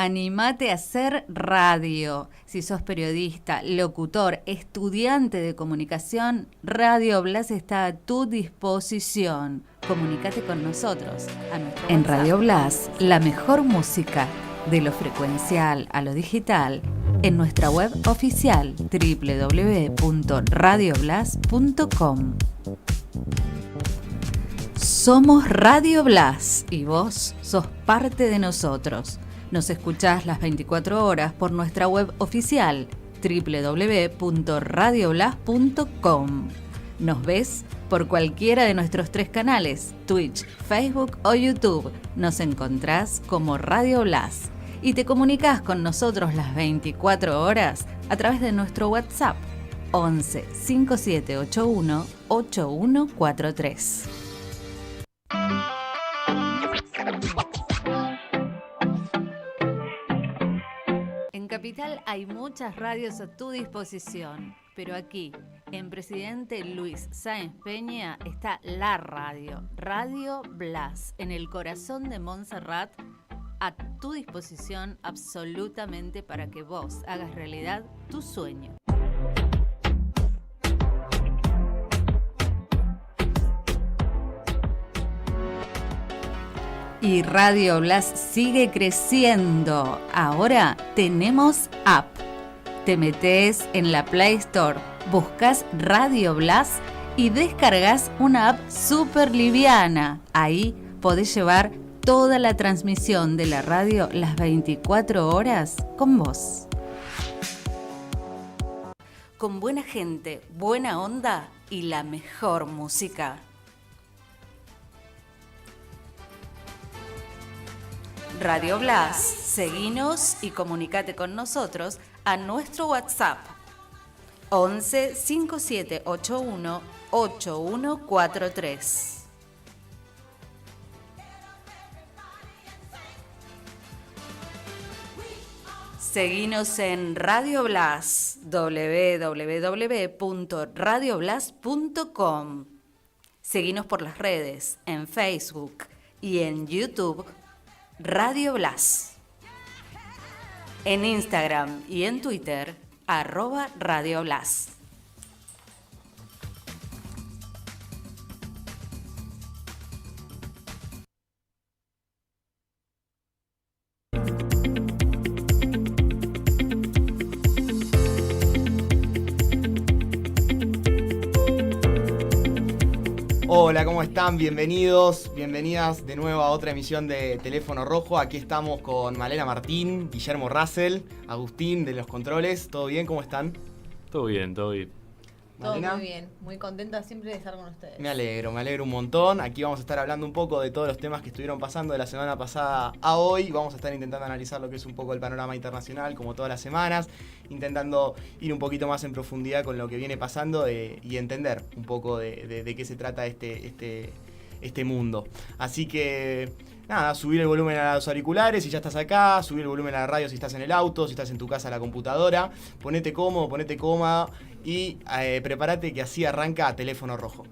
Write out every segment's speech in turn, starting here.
Animate a hacer radio. Si sos periodista, locutor, estudiante de comunicación, Radio Blas está a tu disposición. Comunícate con nosotros a nuestro en WhatsApp. Radio Blas, la mejor música, de lo frecuencial a lo digital, en nuestra web oficial www.radioblas.com. Somos Radio Blas y vos sos parte de nosotros. Nos escuchás las 24 horas por nuestra web oficial www.radioblas.com. Nos ves por cualquiera de nuestros 3 canales, Twitch, Facebook o YouTube. Nos encontrás como Radio Blas y te comunicás con nosotros las 24 horas a través de nuestro WhatsApp 11 5781 8143. En Capital hay muchas radios a tu disposición, pero aquí, en Presidente Luis Sáenz Peña, está la radio, Radio Blas, en el corazón de Montserrat, a tu disposición absolutamente para que vos hagas realidad tu sueño. Y Radio Blas sigue creciendo. Ahora tenemos app. Te metés en la Play Store, buscas Radio Blas y descargas una app súper liviana. Ahí podés llevar toda la transmisión de la radio las 24 horas con vos. Con buena gente, buena onda y la mejor música. Radio Blas, seguinos y comunicate con nosotros a nuestro WhatsApp 11 5781 8143. Seguinos en Radio Blas, www.radioblas.com. Seguinos por las redes, en Facebook y en YouTube, Radio Blas. En Instagram y en Twitter, @Radio Blas. Hola, ¿cómo están? Bienvenidos, bienvenidas de nuevo a otra emisión de Teléfono Rojo. Aquí estamos con Malena Martín, Guillermo Russell, Agustín de los controles. ¿Todo bien? ¿Cómo están? Todo bien, todo bien. ¿Malena? Todo muy bien, muy contenta siempre de estar con ustedes. Me alegro un montón. Aquí vamos a estar hablando un poco de todos los temas que estuvieron pasando de la semana pasada a hoy. Vamos a estar intentando analizar lo que es un poco el panorama internacional, como todas las semanas, intentando ir un poquito más en profundidad con lo que viene pasando y entender un poco de qué se trata este mundo. Así que nada, subir el volumen a los auriculares si ya estás acá, subir el volumen a la radio si estás en el auto, si estás en tu casa a la computadora, ponete cómodo, ponete cómoda y prepárate que así arranca Teléfono Rojo.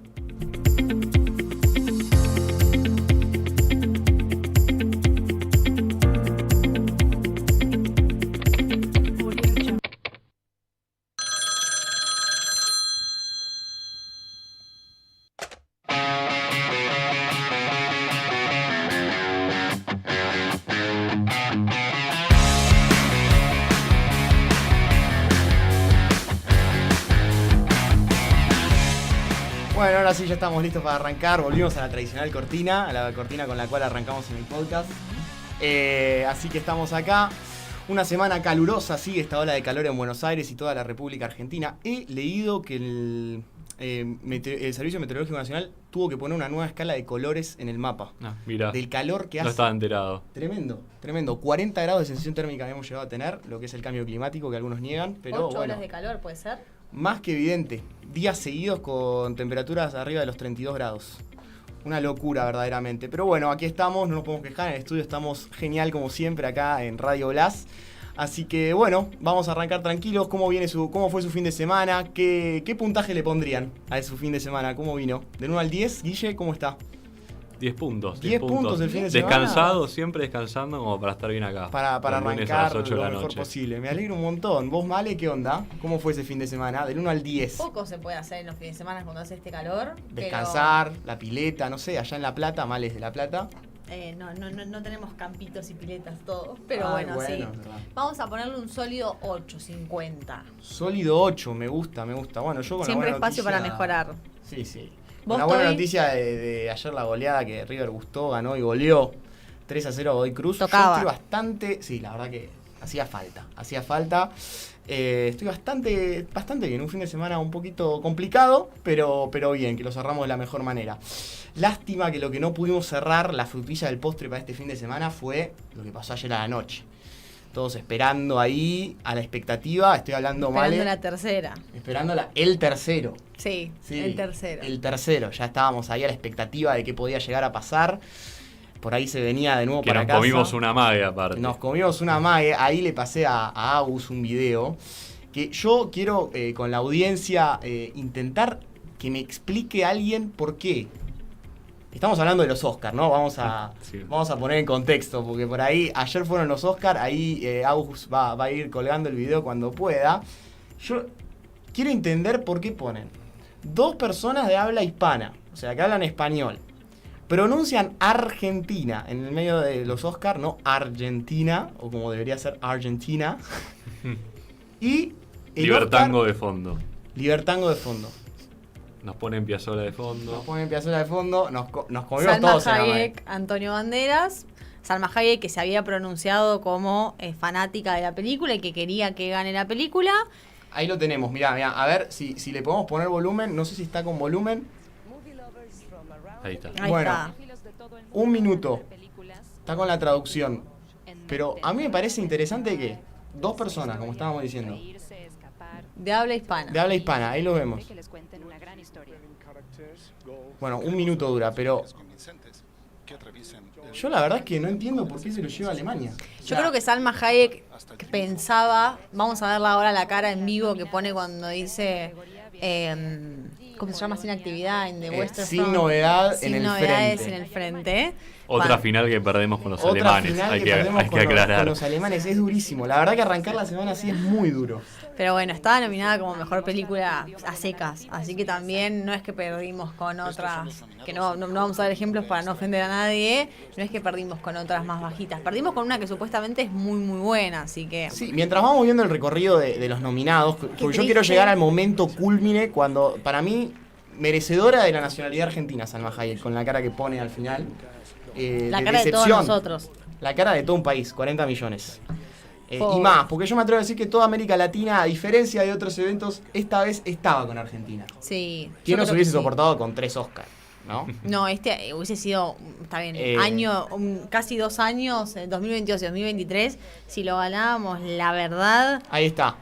Bueno, ahora sí ya estamos listos para arrancar. Volvimos a la tradicional cortina, a la cortina con la cual arrancamos en el podcast. Así que estamos acá. Una semana calurosa, sigue esta ola de calor en Buenos Aires y toda la República Argentina. He leído que el Servicio Meteorológico Nacional tuvo que poner una nueva escala de colores en el mapa. Mira, del calor que hace. No estaba enterado. Tremendo, tremendo. 40 grados de sensación térmica hemos llegado a tener, lo que es el cambio climático que algunos niegan. Pero 8 horas de calor, ¿puede ser? Más que evidente. Días seguidos con temperaturas arriba de los 32 grados. Una locura verdaderamente. Pero bueno, aquí estamos, no nos podemos quejar. En el estudio estamos genial como siempre acá en Radio Blas. Así que bueno, vamos a arrancar tranquilos. ¿Cómo fue su fin de semana? ¿Qué puntaje le pondrían a su fin de semana? ¿Cómo vino? Del 1 al 10, Guille, ¿cómo está? 10 puntos. 10 puntos el fin de semana. Descansado, siempre descansando como para estar bien acá. Para El lunes a arrancar las 8 de lo la mejor noche. posible. Me alegro un montón. ¿Vos, Male, qué onda? ¿Cómo fue ese fin de semana? Del 1 al 10. Poco se puede hacer en los fines de semana cuando hace este calor. Descansar, la pileta, no sé, allá en La Plata, Male es de La Plata. No tenemos campitos y piletas todos, pero Ay, bueno, sí. es verdad. Vamos a ponerle un sólido 8.50. Sólido 8, me gusta. Bueno, yo con Siempre una buena espacio noticia, para mejorar. Sí. ¿Vos, Una buena Toby? noticia de ayer, la goleada que River gustó, ganó y goleó 3-0 a Godoy Cruz. Tocaba. Yo estoy bastante, sí, la verdad que hacía falta. Estoy bastante bien, un fin de semana un poquito complicado, pero bien, que lo cerramos de la mejor manera. Lástima que lo que no pudimos cerrar, la frutilla del postre para este fin de semana, fue lo que pasó ayer a la noche. Todos esperando ahí, a la expectativa, estoy hablando mal. Esperando la tercera. Esperando el tercero. Sí, el tercero. El tercero, ya estábamos ahí a la expectativa de qué podía llegar a pasar. Por ahí se venía de nuevo Que para nos casa. comimos una mague aparte. Nos comimos una mague. Ahí le pasé a Agus un video que yo quiero con la audiencia intentar que me explique alguien por qué. Estamos hablando de los Oscars, ¿no? Vamos a poner en contexto, porque por ahí ayer fueron los Oscars, ahí Agus va a ir colgando el video cuando pueda. Yo quiero entender por qué ponen 2 personas de habla hispana, o sea, que hablan español, pronuncian Argentina en el medio de los Oscars, no Argentina, o como debería ser Argentina. Y Libertango de fondo. Libertango de fondo. Nos ponen Piazzolla de fondo. Nos ponen Piazzolla de fondo, nos comimos Salma todos en la Hayek, Antonio Banderas. Salma Hayek, que se había pronunciado como fanática de la película y que quería que gane la película. Ahí lo tenemos, mirá, a ver si le podemos poner volumen, no sé si está con volumen. Ahí está. Ahí Bueno, está. 1 minuto, está con la traducción. Pero a mí me parece interesante que 2 personas, como estábamos diciendo, De habla hispana. de habla hispana, ahí lo vemos. Bueno, 1 minuto dura, pero yo la verdad es que no entiendo por qué se lo lleva a Alemania. Yo creo que Salma Hayek pensaba, vamos a verla ahora la cara en vivo que pone cuando dice, ¿cómo se llama? Sin actividad en The Western sin Front. novedad Sin en el novedades frente. en el frente. Otra Cuando- final que perdemos con los Otra alemanes. final Hay que que perdemos con aclarar. los alemanes, es durísimo. La verdad que arrancar la semana así es muy duro. Pero bueno, estaba nominada como mejor película a secas, así que también no es que perdimos con otras, que no vamos a dar ejemplos para no ofender a nadie, no es que perdimos con otras más bajitas, perdimos con una que supuestamente es muy muy buena, así que... Sí, mientras vamos viendo el recorrido de los nominados, porque yo quiero triste. llegar al momento culmine cuando, para mí, merecedora de la nacionalidad argentina, Salma Hayek, con la cara que pone al final. La cara de todos nosotros. La cara de todo un país, 40 millones. Pobre. Y más, porque yo me atrevo a decir que toda América Latina, a diferencia de otros eventos, esta vez estaba con Argentina. Sí. ¿Quién yo nos creo hubiese que sí. soportado con 3 Oscars? ¿No? No, este hubiese sido, está bien, casi 2 años, 2022 y 2023, si lo ganábamos, la verdad, Ahí está,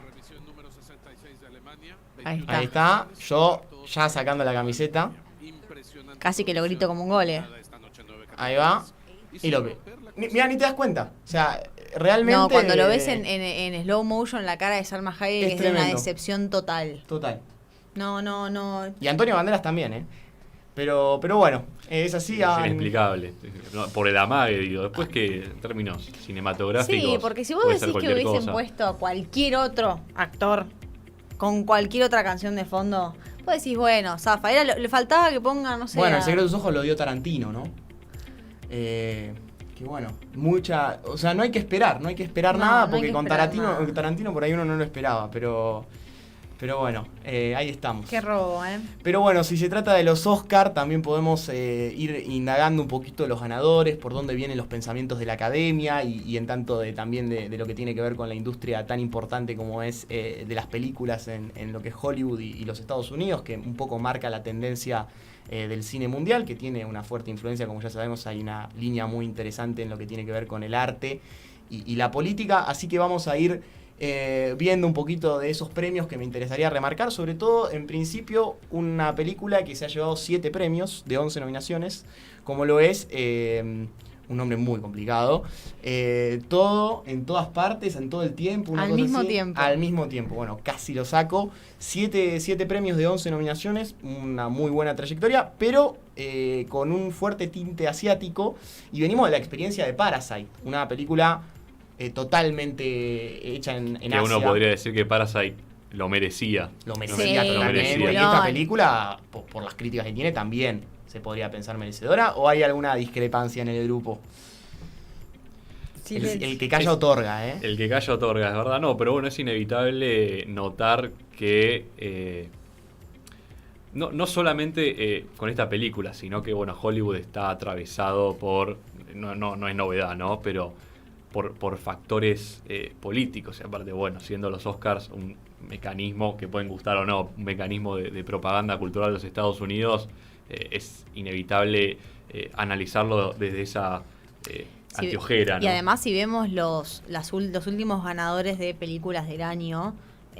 ahí está. ahí está. Yo ya sacando la camiseta. Casi que lo grito como un gole. Ahí va. Y lo ve. Mira, ni te das cuenta. O sea, realmente. No, cuando lo ves en slow motion, la cara de Salma Hayek Es es de una tremendo. decepción total. Total. No. Y Antonio Banderas también, ¿eh? Pero bueno, es así. Es inexplicable. No, por el amague, digo. Después que términos cinematográficos. Sí, porque si vos puede ser decís que cualquier hubiesen cosa. puesto a cualquier otro actor con cualquier otra canción de fondo, vos decís, bueno, zafa, le faltaba que pongan, no sé. Bueno, El secreto de tus ojos lo dio Tarantino, ¿no? Que bueno, o sea, no hay que esperar No, nada, no hay porque que con esperar Tarantino, nada. Tarantino por ahí uno no lo esperaba, pero bueno, ahí estamos. Qué robo, ¿eh? Pero bueno, si se trata de los Oscar, también podemos ir indagando un poquito los ganadores, por dónde vienen los pensamientos de la academia y en tanto también de lo que tiene que ver con la industria tan importante como es de las películas en lo que es Hollywood y los Estados Unidos, que un poco marca la tendencia del cine mundial, que tiene una fuerte influencia, como ya sabemos, hay una línea muy interesante en lo que tiene que ver con el arte y la política, así que vamos a ir viendo un poquito de esos premios que me interesaría remarcar, sobre todo en principio una película que se ha llevado 7 premios de 11 nominaciones, como lo es un nombre muy complicado. Todo, en todas partes, en todo el tiempo. Al mismo tiempo. Al mismo tiempo. Bueno, casi lo saco. 7 premios de 11 nominaciones. Una muy buena trayectoria, pero con un fuerte tinte asiático. Y venimos de la experiencia de Parasite, una película totalmente hecha en que Asia. uno podría decir que Parasite lo merecía. Lo merecía Sí, totalmente. lo Y merecía. esta película, por las críticas que tiene, también se podría pensar merecedora. ¿O hay alguna discrepancia en el grupo? El que calla otorga, ¿eh? El que calla otorga, es verdad. No, pero bueno, es inevitable notar que no solamente con esta película, sino que bueno, Hollywood está atravesado por, no es novedad, ¿no? Pero por factores políticos. Y aparte, bueno, siendo los Oscars un mecanismo que pueden gustar o no, un mecanismo de propaganda cultural de los Estados Unidos, es inevitable analizarlo desde esa anteojera, ¿no? Y además, si vemos los últimos ganadores de películas del año,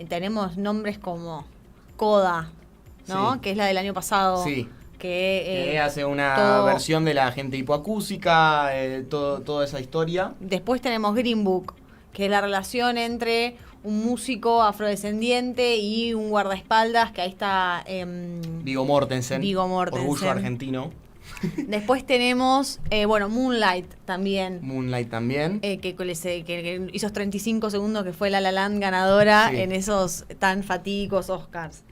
tenemos nombres como Coda, ¿no? Sí. Que es la del año pasado. Sí. Que hace una todo- versión de la gente hipoacúsica, toda esa historia. Después tenemos Green Book, que es la relación entre un músico afrodescendiente y un guardaespaldas, que ahí está... Viggo Mortensen. Viggo Mortensen. Orgullo argentino. Después tenemos, Moonlight también. Moonlight también. Que hizo 35 segundos, que fue La La Land ganadora Sí. en esos tan fatídicos Oscars.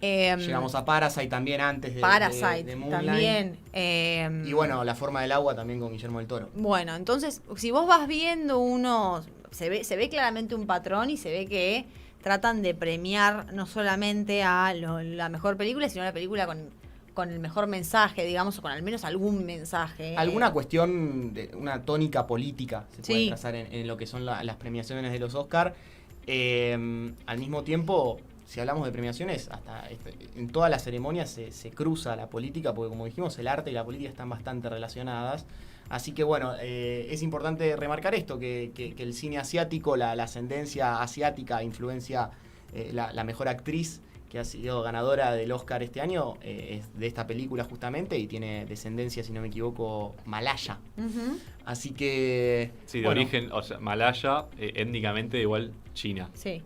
Llegamos a Parasite también antes de Parasite de Moonlight. también. Y bueno, La forma del agua también con Guillermo del Toro. Bueno, entonces, si vos vas viendo se ve claramente un patrón y se ve que tratan de premiar no solamente a la mejor película, sino la película con el mejor mensaje, digamos, o con al menos algún mensaje. Alguna cuestión, una tónica política se puede Sí. trazar en lo que son las premiaciones de los Oscar. Al mismo tiempo, si hablamos de premiaciones, en todas las ceremonias se cruza la política, porque como dijimos, el arte y la política están bastante relacionadas. Así que bueno, es importante remarcar esto, que el cine asiático, la ascendencia asiática influencia la mejor actriz que ha sido ganadora del Oscar este año, es de esta película justamente, y tiene descendencia, si no me equivoco, malaya. Ujú. Así que... Sí, de bueno, origen, o sea, malaya, étnicamente igual China. Sí.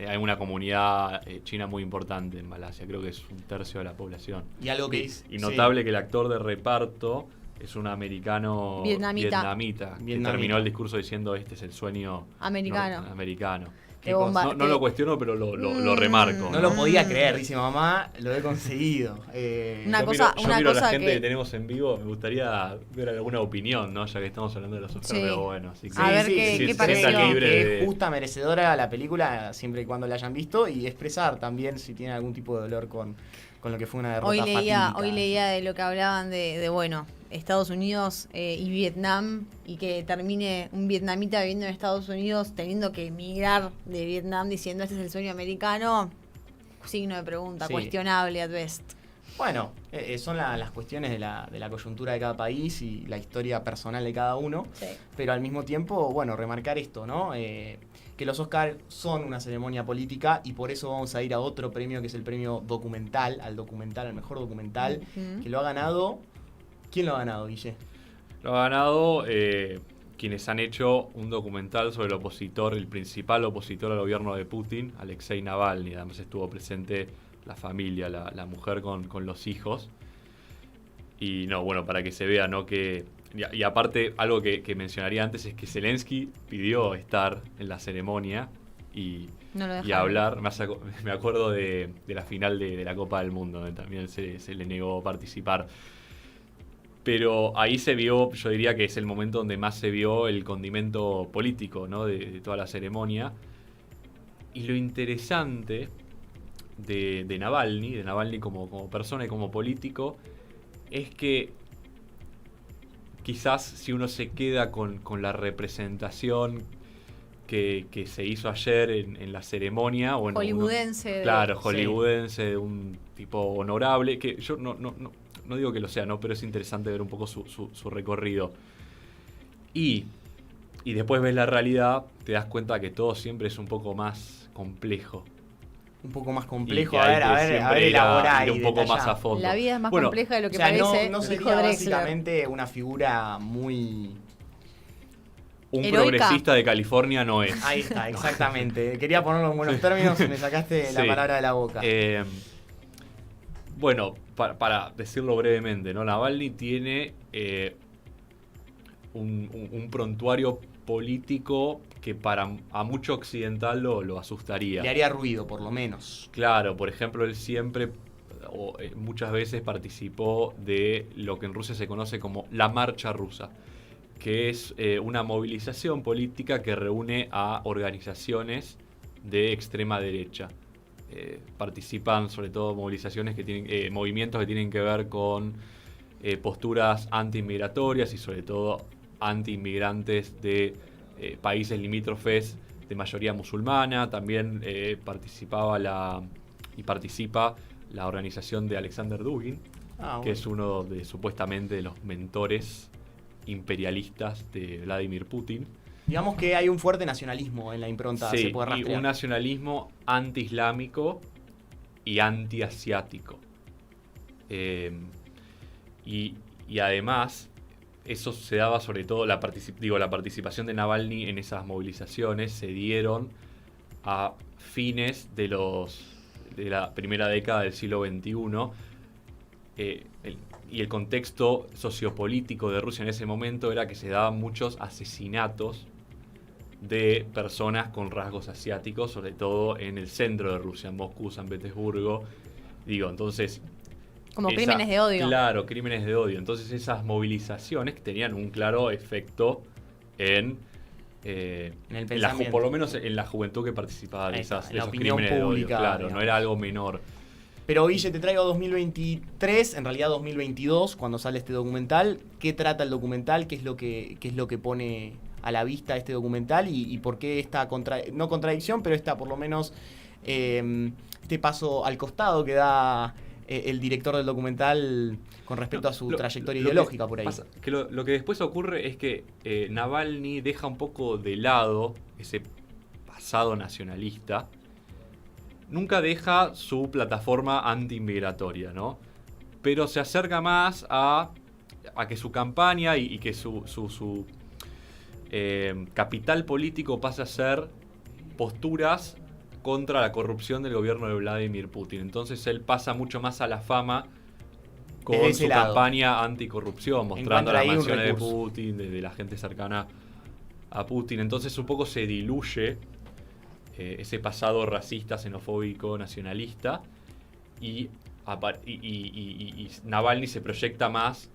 Hay una comunidad china muy importante en Malasia, creo que es 1/3 de la población. Y algo que es... Y notable que el actor de reparto es un americano Vietnamita. que terminó el discurso diciendo este es el sueño Americano. americano. Qué bomba. No lo cuestiono, pero lo remarco. No lo podía creer, dice mamá, lo he conseguido. Una Yo cosa- miro a la cosa gente que- que tenemos en vivo, me gustaría ver alguna opinión, ¿no? Ya que estamos hablando de los Oscars, Sí. pero bueno, así que A ver qué sí, pareció. sienta libre Que de- es justa, merecedora la película, siempre y cuando la hayan visto, y expresar también si tiene algún tipo de dolor con lo que fue una derrota fatídica. Hoy leía de lo que hablaban de bueno, Estados Unidos y Vietnam, y que termine un vietnamita viviendo en Estados Unidos teniendo que emigrar de Vietnam diciendo este es el sueño americano. Signo de pregunta, Sí. cuestionable at best. Bueno, son las cuestiones de la coyuntura de cada país y la historia personal de cada uno, Sí. pero al mismo tiempo, bueno, remarcar esto, ¿no? Que los Oscars son una ceremonia política y por eso vamos a ir a otro premio que es el premio documental, al mejor documental, Ujú. que lo ha ganado... ¿Quién lo ha ganado, Guille? Lo ha ganado quienes han hecho un documental sobre el principal opositor al gobierno de Putin, Alexei Navalny. Además estuvo presente la familia, la mujer con los hijos. Y no, bueno, para que se vea, ¿no? Y aparte, algo que mencionaría antes es que Zelensky pidió estar en la ceremonia y No lo y dejaron. hablar. Me acuerdo de la final de la Copa del Mundo, donde también se le negó participar. Pero ahí se vio, yo diría que es el momento donde más se vio el condimento político, ¿no? de toda la ceremonia. Y lo interesante de Navalny como persona y como político, es que quizás si uno se queda con la representación que se hizo ayer en la ceremonia, o en Hollywoodense. claro, Sí. hollywoodense, de un tipo honorable, que yo no digo que lo sea, ¿no? Pero es interesante ver un poco su recorrido. Y después ves la realidad, te das cuenta que todo siempre es un poco más complejo. Un poco más Y complejo, que a hay ver, que siempre elaborar ir y un poco detallar. más a fondo. La vida es más Bueno, compleja de lo que O sea, parece, no dijo sería Drexler. básicamente una figura muy un Heroica. progresista de California no es. Ahí está, exactamente. Quería ponerlo en buenos términos y me sacaste la Sí. palabra de la boca. Bueno, para decirlo brevemente, ¿no? Navalny tiene un prontuario político que a mucho occidental lo asustaría. Le haría ruido, por lo menos. Claro, por ejemplo, él siempre muchas veces participó de lo que en Rusia se conoce como la Marcha Rusa, que es una movilización política que reúne a organizaciones de extrema derecha. Participan sobre todo movilizaciones que tienen movimientos que tienen que ver con posturas anti-inmigratorias y sobre todo anti-inmigrantes de países limítrofes de mayoría musulmana. También participa la organización de Alexander Dugin, que es uno de supuestamente de los mentores imperialistas de Vladimir Putin. Digamos que hay un fuerte nacionalismo en la impronta, Sí, se puede y rastrear. un nacionalismo anti-islámico y anti-asiático. Y además, eso se daba sobre todo, la participación de Navalny en esas movilizaciones se dieron a fines de la primera década del siglo XXI. Y el contexto sociopolítico de Rusia en ese momento era que se daban muchos asesinatos de personas con rasgos asiáticos, sobre todo en el centro de Rusia, en Moscú, San Petersburgo. Entonces... Como crímenes de odio. Claro, crímenes de odio. Entonces esas movilizaciones tenían un claro efecto en el pensamiento. por lo menos en la juventud que participaba de esos opinión crímenes de odio. pública, Claro, digamos. no era algo menor. Pero Guille, te traigo 2023, en realidad 2022, cuando sale este documental. ¿Qué trata el documental? ¿Qué es lo que pone a la vista este documental? ¿Y por qué esta no contradicción, pero esta por lo menos este paso al costado que da el director del documental con respecto a su trayectoria ideológica por ahí? Lo que después ocurre es que Navalny deja un poco de lado ese pasado nacionalista. Nunca deja su plataforma anti-inmigratoria, ¿no? Pero se acerca más a que su campaña y que su capital político pase a ser posturas contra la corrupción del gobierno de Vladimir Putin. Entonces él pasa mucho más a la fama con su campaña anticorrupción, mostrando las mansiones de Putin, de la gente cercana a Putin. Entonces un poco se diluye ese pasado racista, xenofóbico, nacionalista, y Navalny se proyecta más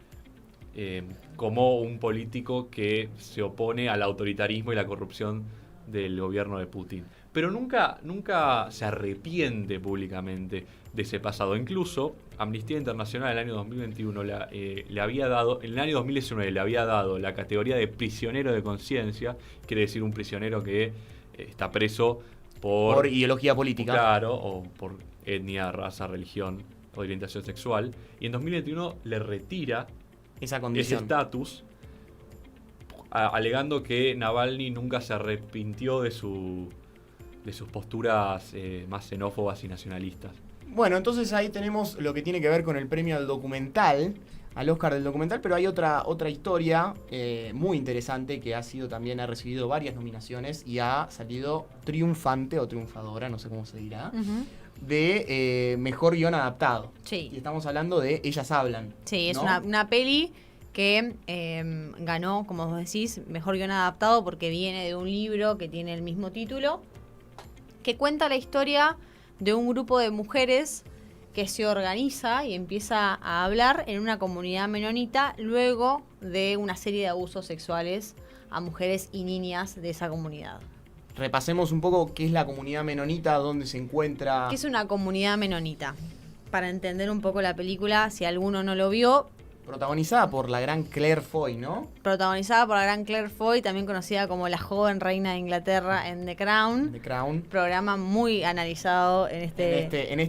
como un político que se opone al autoritarismo y la corrupción del gobierno de Putin. Pero nunca se arrepiente públicamente de ese pasado. Incluso Amnistía Internacional en el año 2021 le había dado, en el año 2019 le había dado la categoría de prisionero de conciencia, quiere decir un prisionero que está preso por ideología política. Claro, o por etnia, raza, religión, orientación sexual. Y en 2021 le retira esa condición, ese estatus, alegando que Navalny nunca se arrepintió de sus posturas más xenófobas y nacionalistas. Bueno, entonces ahí tenemos lo que tiene que ver con el premio al documental, al Oscar del documental, pero hay otra historia muy interesante que ha recibido varias nominaciones y ha salido triunfante o triunfadora, no sé cómo se dirá, de mejor guión adaptado. Sí. Y estamos hablando de Ellas Hablan. Sí, es ¿no? una peli que ganó, como vos decís, mejor guión adaptado porque viene de un libro que tiene el mismo título, que cuenta la historia de un grupo de mujeres que se organiza y empieza a hablar en una comunidad menonita luego de una serie de abusos sexuales a mujeres y niñas de esa comunidad. Repasemos un poco qué es la comunidad menonita, dónde se encuentra. ¿Qué es una comunidad menonita? Para entender un poco la película, si alguno no lo vio. Protagonizada por la gran Claire Foy, ¿no? Protagonizada por la gran Claire Foy, también conocida como la joven reina de Inglaterra en The Crown. The Crown. Programa muy analizado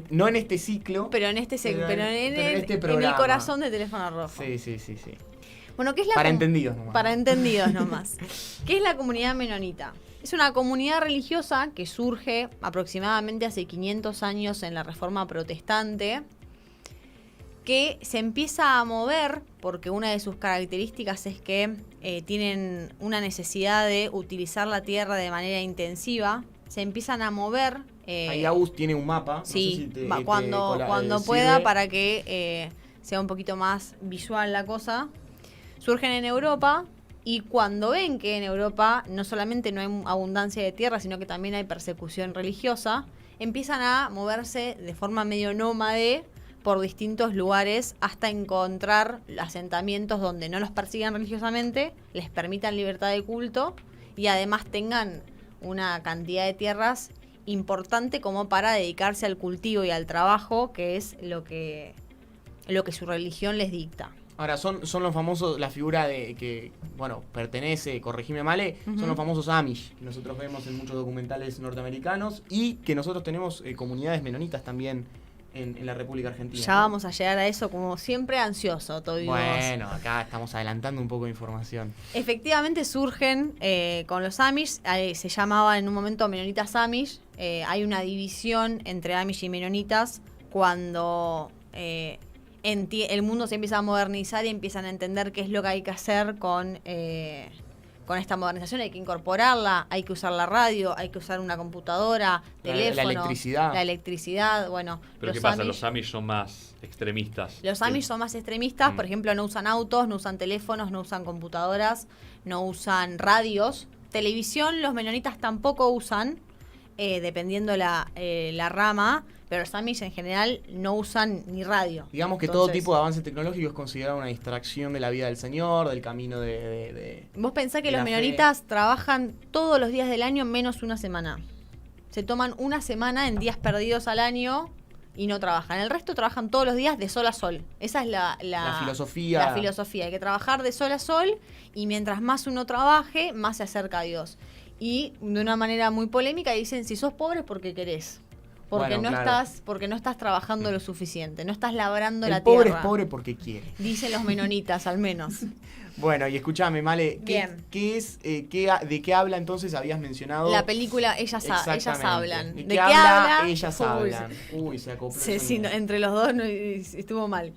no en este ciclo. Pero en este programa. En el corazón de Teléfono Rojo. Sí. Bueno, ¿qué es para entendidos nomás. Para entendidos nomás. ¿Qué es la comunidad menonita? Es una comunidad religiosa que surge aproximadamente hace 500 años en la Reforma Protestante, que se empieza a mover porque una de sus características es que tienen una necesidad de utilizar la tierra de manera intensiva. Se empiezan a mover. Ahí Agus tiene un mapa. Sí, no sé si cuando pueda, para que sea un poquito más visual la cosa. Surgen en Europa y cuando ven que en Europa no solamente no hay abundancia de tierra, sino que también hay persecución religiosa, empiezan a moverse de forma medio nómade por distintos lugares hasta encontrar asentamientos donde no los persigan religiosamente, les permitan libertad de culto y además tengan una cantidad de tierras importante como para dedicarse al cultivo y al trabajo, que es lo que su religión les dicta. Ahora, son los famosos, la figura de que, bueno, pertenece, corregime Male, son los famosos Amish, que nosotros vemos en muchos documentales norteamericanos y que nosotros tenemos comunidades menonitas también en la República Argentina. Ya vamos a llegar a eso, como siempre, ansioso, Toby. Bueno, acá estamos adelantando un poco de información. Efectivamente surgen con los Amish, se llamaba en un momento menonitas Amish. Hay una división entre Amish y menonitas cuando el mundo se empieza a modernizar y empiezan a entender qué es lo que hay que hacer con esta modernización. Hay que incorporarla, hay que usar la radio, hay que usar una computadora, teléfono, la electricidad, bueno. ¿Pero qué pasa? ¿Los Amish son más extremistas? Los Amish son más extremistas, por ejemplo, no usan autos, no usan teléfonos, no usan computadoras, no usan radios. Televisión los menonitas tampoco usan, dependiendo la rama, pero los Amish en general no usan ni radio. Digamos que todo tipo de avance tecnológico es considerado una distracción de la vida del Señor, del camino de Vos pensás que los menonitas trabajan todos los días del año menos una semana. Se toman una semana en días perdidos al año y no trabajan. El resto trabajan todos los días de sol a sol. Esa es la filosofía. La filosofía. Hay que trabajar de sol a sol y mientras más uno trabaje, más se acerca a Dios. Y de una manera muy polémica dicen, si sos pobre es porque querés. Porque porque no estás trabajando lo suficiente, no estás labrando la tierra. El pobre es pobre porque quiere. Dicen los menonitas, al menos. Bueno, y escúchame, Male, Bien. ¿de qué habla entonces? Habías mencionado... La película Ellas Hablan. ¿De qué habla? Ellas Hablan. Uy, se acopló. Sí, entre los dos estuvo mal.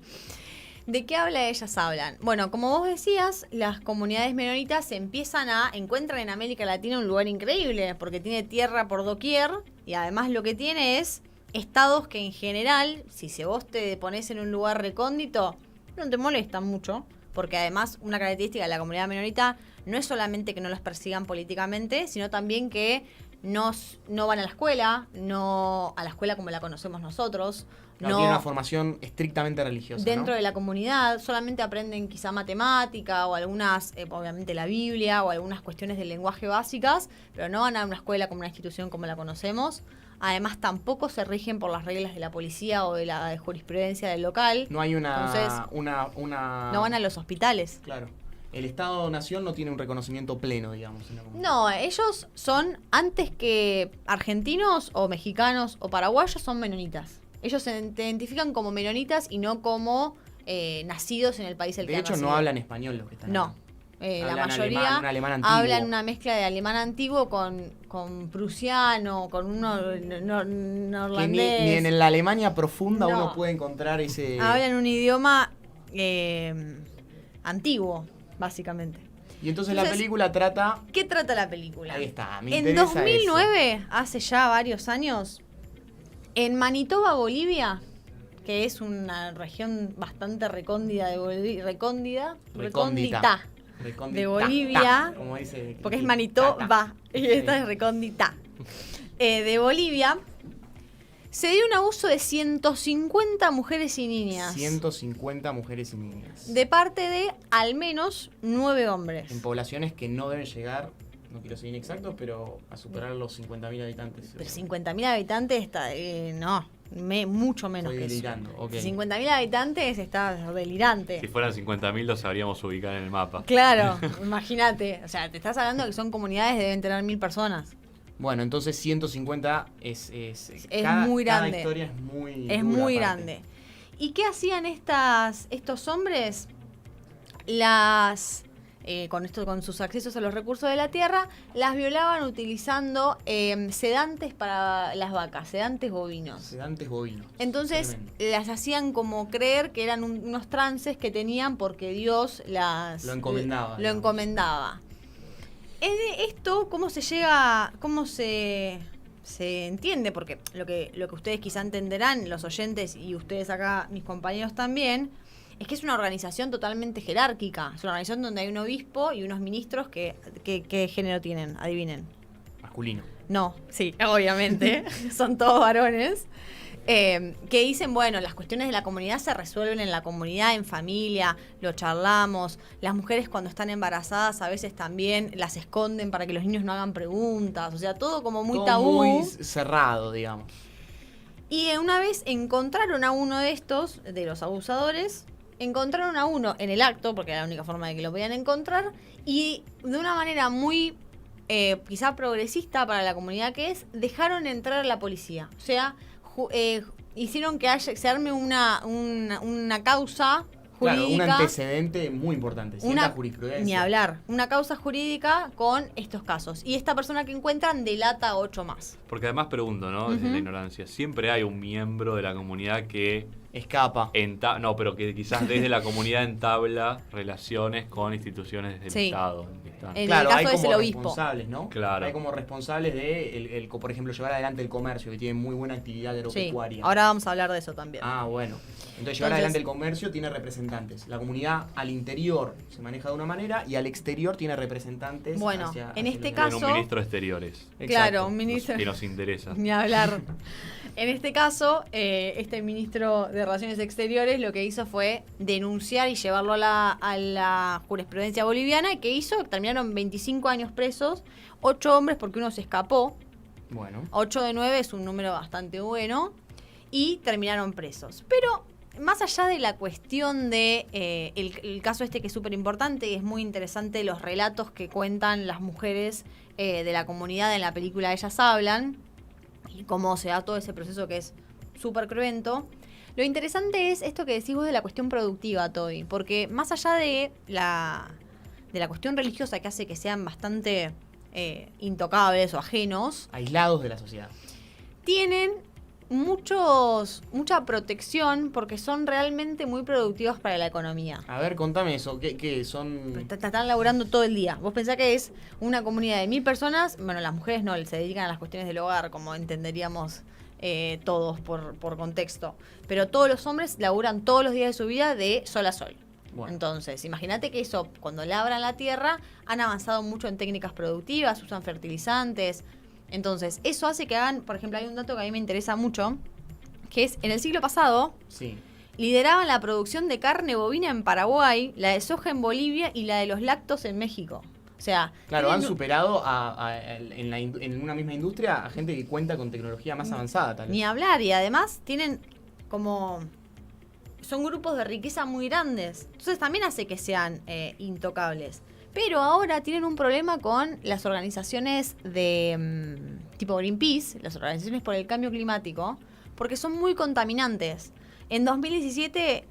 ¿De qué habla Ellas Hablan? Bueno, como vos decías, las comunidades menonitas encuentran en América Latina un lugar increíble, porque tiene tierra por doquier, y además lo que tiene es estados que en general, si vos te pones en un lugar recóndito, no te molestan mucho, porque además una característica de la comunidad menonita no es solamente que no los persigan políticamente, sino también que no van a la escuela, no a la escuela como la conocemos nosotros. No tienen una formación estrictamente religiosa. Dentro ¿no? de la comunidad solamente aprenden quizá matemática o algunas, obviamente la Biblia o algunas cuestiones del lenguaje básicas, pero no van a una escuela como una institución como la conocemos. Además tampoco se rigen por las reglas de la policía o de la jurisprudencia del local. No hay Entonces, no van a los hospitales. Claro. El Estado-Nación no tiene un reconocimiento pleno, digamos. En la comunidad. No, ellos son, antes que argentinos o mexicanos o paraguayos, son menonitas. Ellos se identifican como menonitas y no como nacidos en el país del que han nacido. De hecho, no hablan español los que están No. La mayoría hablan una mezcla de alemán antiguo con prusiano, con un neerlandés. Que ni en la Alemania profunda No. uno puede encontrar ese... Hablan un idioma antiguo, básicamente. Y entonces la película trata... ¿Qué trata la película? Ahí está, me En interesa 2009, eso. hace ya varios años, en Manitoba, Bolivia, que es una región bastante recóndita de Bolivia, como dice, porque es Manitoba y esta es recóndita, de Bolivia, se dio un abuso de 150 mujeres y niñas. 150 mujeres y niñas. De parte de al menos 9 hombres. En poblaciones que no deben llegar, no quiero ser inexacto, pero a superar los 50.000 habitantes. Pero 50.000 habitantes está, mucho menos Estoy que delirando, eso. okay. 50.000 habitantes está delirante. Si fueran 50.000 los sabríamos ubicar en el mapa. Claro, imagínate. O sea, te estás hablando que son comunidades que deben tener 1.000 personas. Bueno, entonces 150 es muy grande. Cada historia es muy Es dura muy aparte. grande. ¿Y qué hacían estos hombres? Las con sus accesos a los recursos de la tierra, las violaban utilizando sedantes para las vacas, sedantes bovinos. Sedantes bovinos. Entonces las hacían como creer que eran unos trances que tenían porque Dios lo encomendaba. Lo encomendaba. Esto, ¿cómo se llega, cómo se entiende? Porque lo que ustedes quizá entenderán, los oyentes y ustedes acá, mis compañeros también, es que es una organización totalmente jerárquica. Es una organización donde hay un obispo y unos ministros que ¿qué género tienen? Adivinen. Masculino. No, sí, obviamente. Son todos varones. Que dicen, bueno, las cuestiones de la comunidad se resuelven en la comunidad, en familia, lo charlamos. Las mujeres cuando están embarazadas a veces también las esconden para que los niños no hagan preguntas. O sea, todo como muy tabú. Muy cerrado, digamos. Y una vez encontraron a uno de estos, de los abusadores, encontraron a uno en el acto, porque era la única forma de que lo podían encontrar, y de una manera muy quizá progresista para la comunidad que es, dejaron entrar a la policía. O sea, hicieron que se arme una causa jurídica. Claro, un antecedente muy importante, cierta jurisprudencia. Ni hablar, una causa jurídica con estos casos. Y esta persona que encuentran delata a 8 más. Porque además pregunto, ¿no? Desde la ignorancia, siempre hay un miembro de la comunidad que escapa. No, pero que quizás desde la comunidad entabla relaciones con instituciones del Estado. Claro, hay el caso es como el obispo. Responsables, ¿no? Claro. Hay como responsables de, por ejemplo, llevar adelante el comercio, que tiene muy buena actividad agropecuaria. Sí, ahora vamos a hablar de eso también. Ah, bueno. Entonces, llevar adelante el comercio tiene representantes. La comunidad al interior se maneja de una manera y al exterior tiene representantes. Bueno, en este caso... un ministro de Exteriores. Exacto. Claro, un ministro... Que nos interesa. Ni hablar. En este caso, este ministro de Relaciones Exteriores lo que hizo fue denunciar y llevarlo a la jurisprudencia boliviana. ¿Y qué hizo? Terminaron 25 años presos, 8 hombres porque uno se escapó. Bueno. 8 de 9 es un número bastante bueno. Y terminaron presos. Pero más allá de la cuestión de el caso este que es súper importante y es muy interesante los relatos que cuentan las mujeres de la comunidad en la película Ellas Hablan y cómo se da todo ese proceso que es súper cruento. Lo interesante es esto que decís vos de la cuestión productiva, Toby, porque más allá de la cuestión religiosa que hace que sean bastante intocables o ajenos, aislados de la sociedad, tienen mucha protección porque son realmente muy productivos para la economía. A ver, contame eso, ¿qué son? Están laburando todo el día. Vos pensás que es una comunidad de 1000 personas, bueno, las mujeres no, se dedican a las cuestiones del hogar, como entenderíamos todos por contexto. Pero todos los hombres laburan todos los días de su vida de sol a sol. Bueno. Entonces, imagínate que eso, cuando labran la tierra, han avanzado mucho en técnicas productivas, usan fertilizantes. Entonces, eso hace que hagan, por ejemplo, hay un dato que a mí me interesa mucho, que es, en el siglo pasado, lideraban la producción de carne bovina en Paraguay, la de soja en Bolivia y la de los lácteos en México. O sea, claro, han superado en una misma industria a gente que cuenta con tecnología más avanzada, tal vez. Ni hablar, y además tienen como... son grupos de riqueza muy grandes. Entonces también hace que sean intocables. Pero ahora tienen un problema con las organizaciones de tipo Greenpeace, las organizaciones por el cambio climático, porque son muy contaminantes. En 2017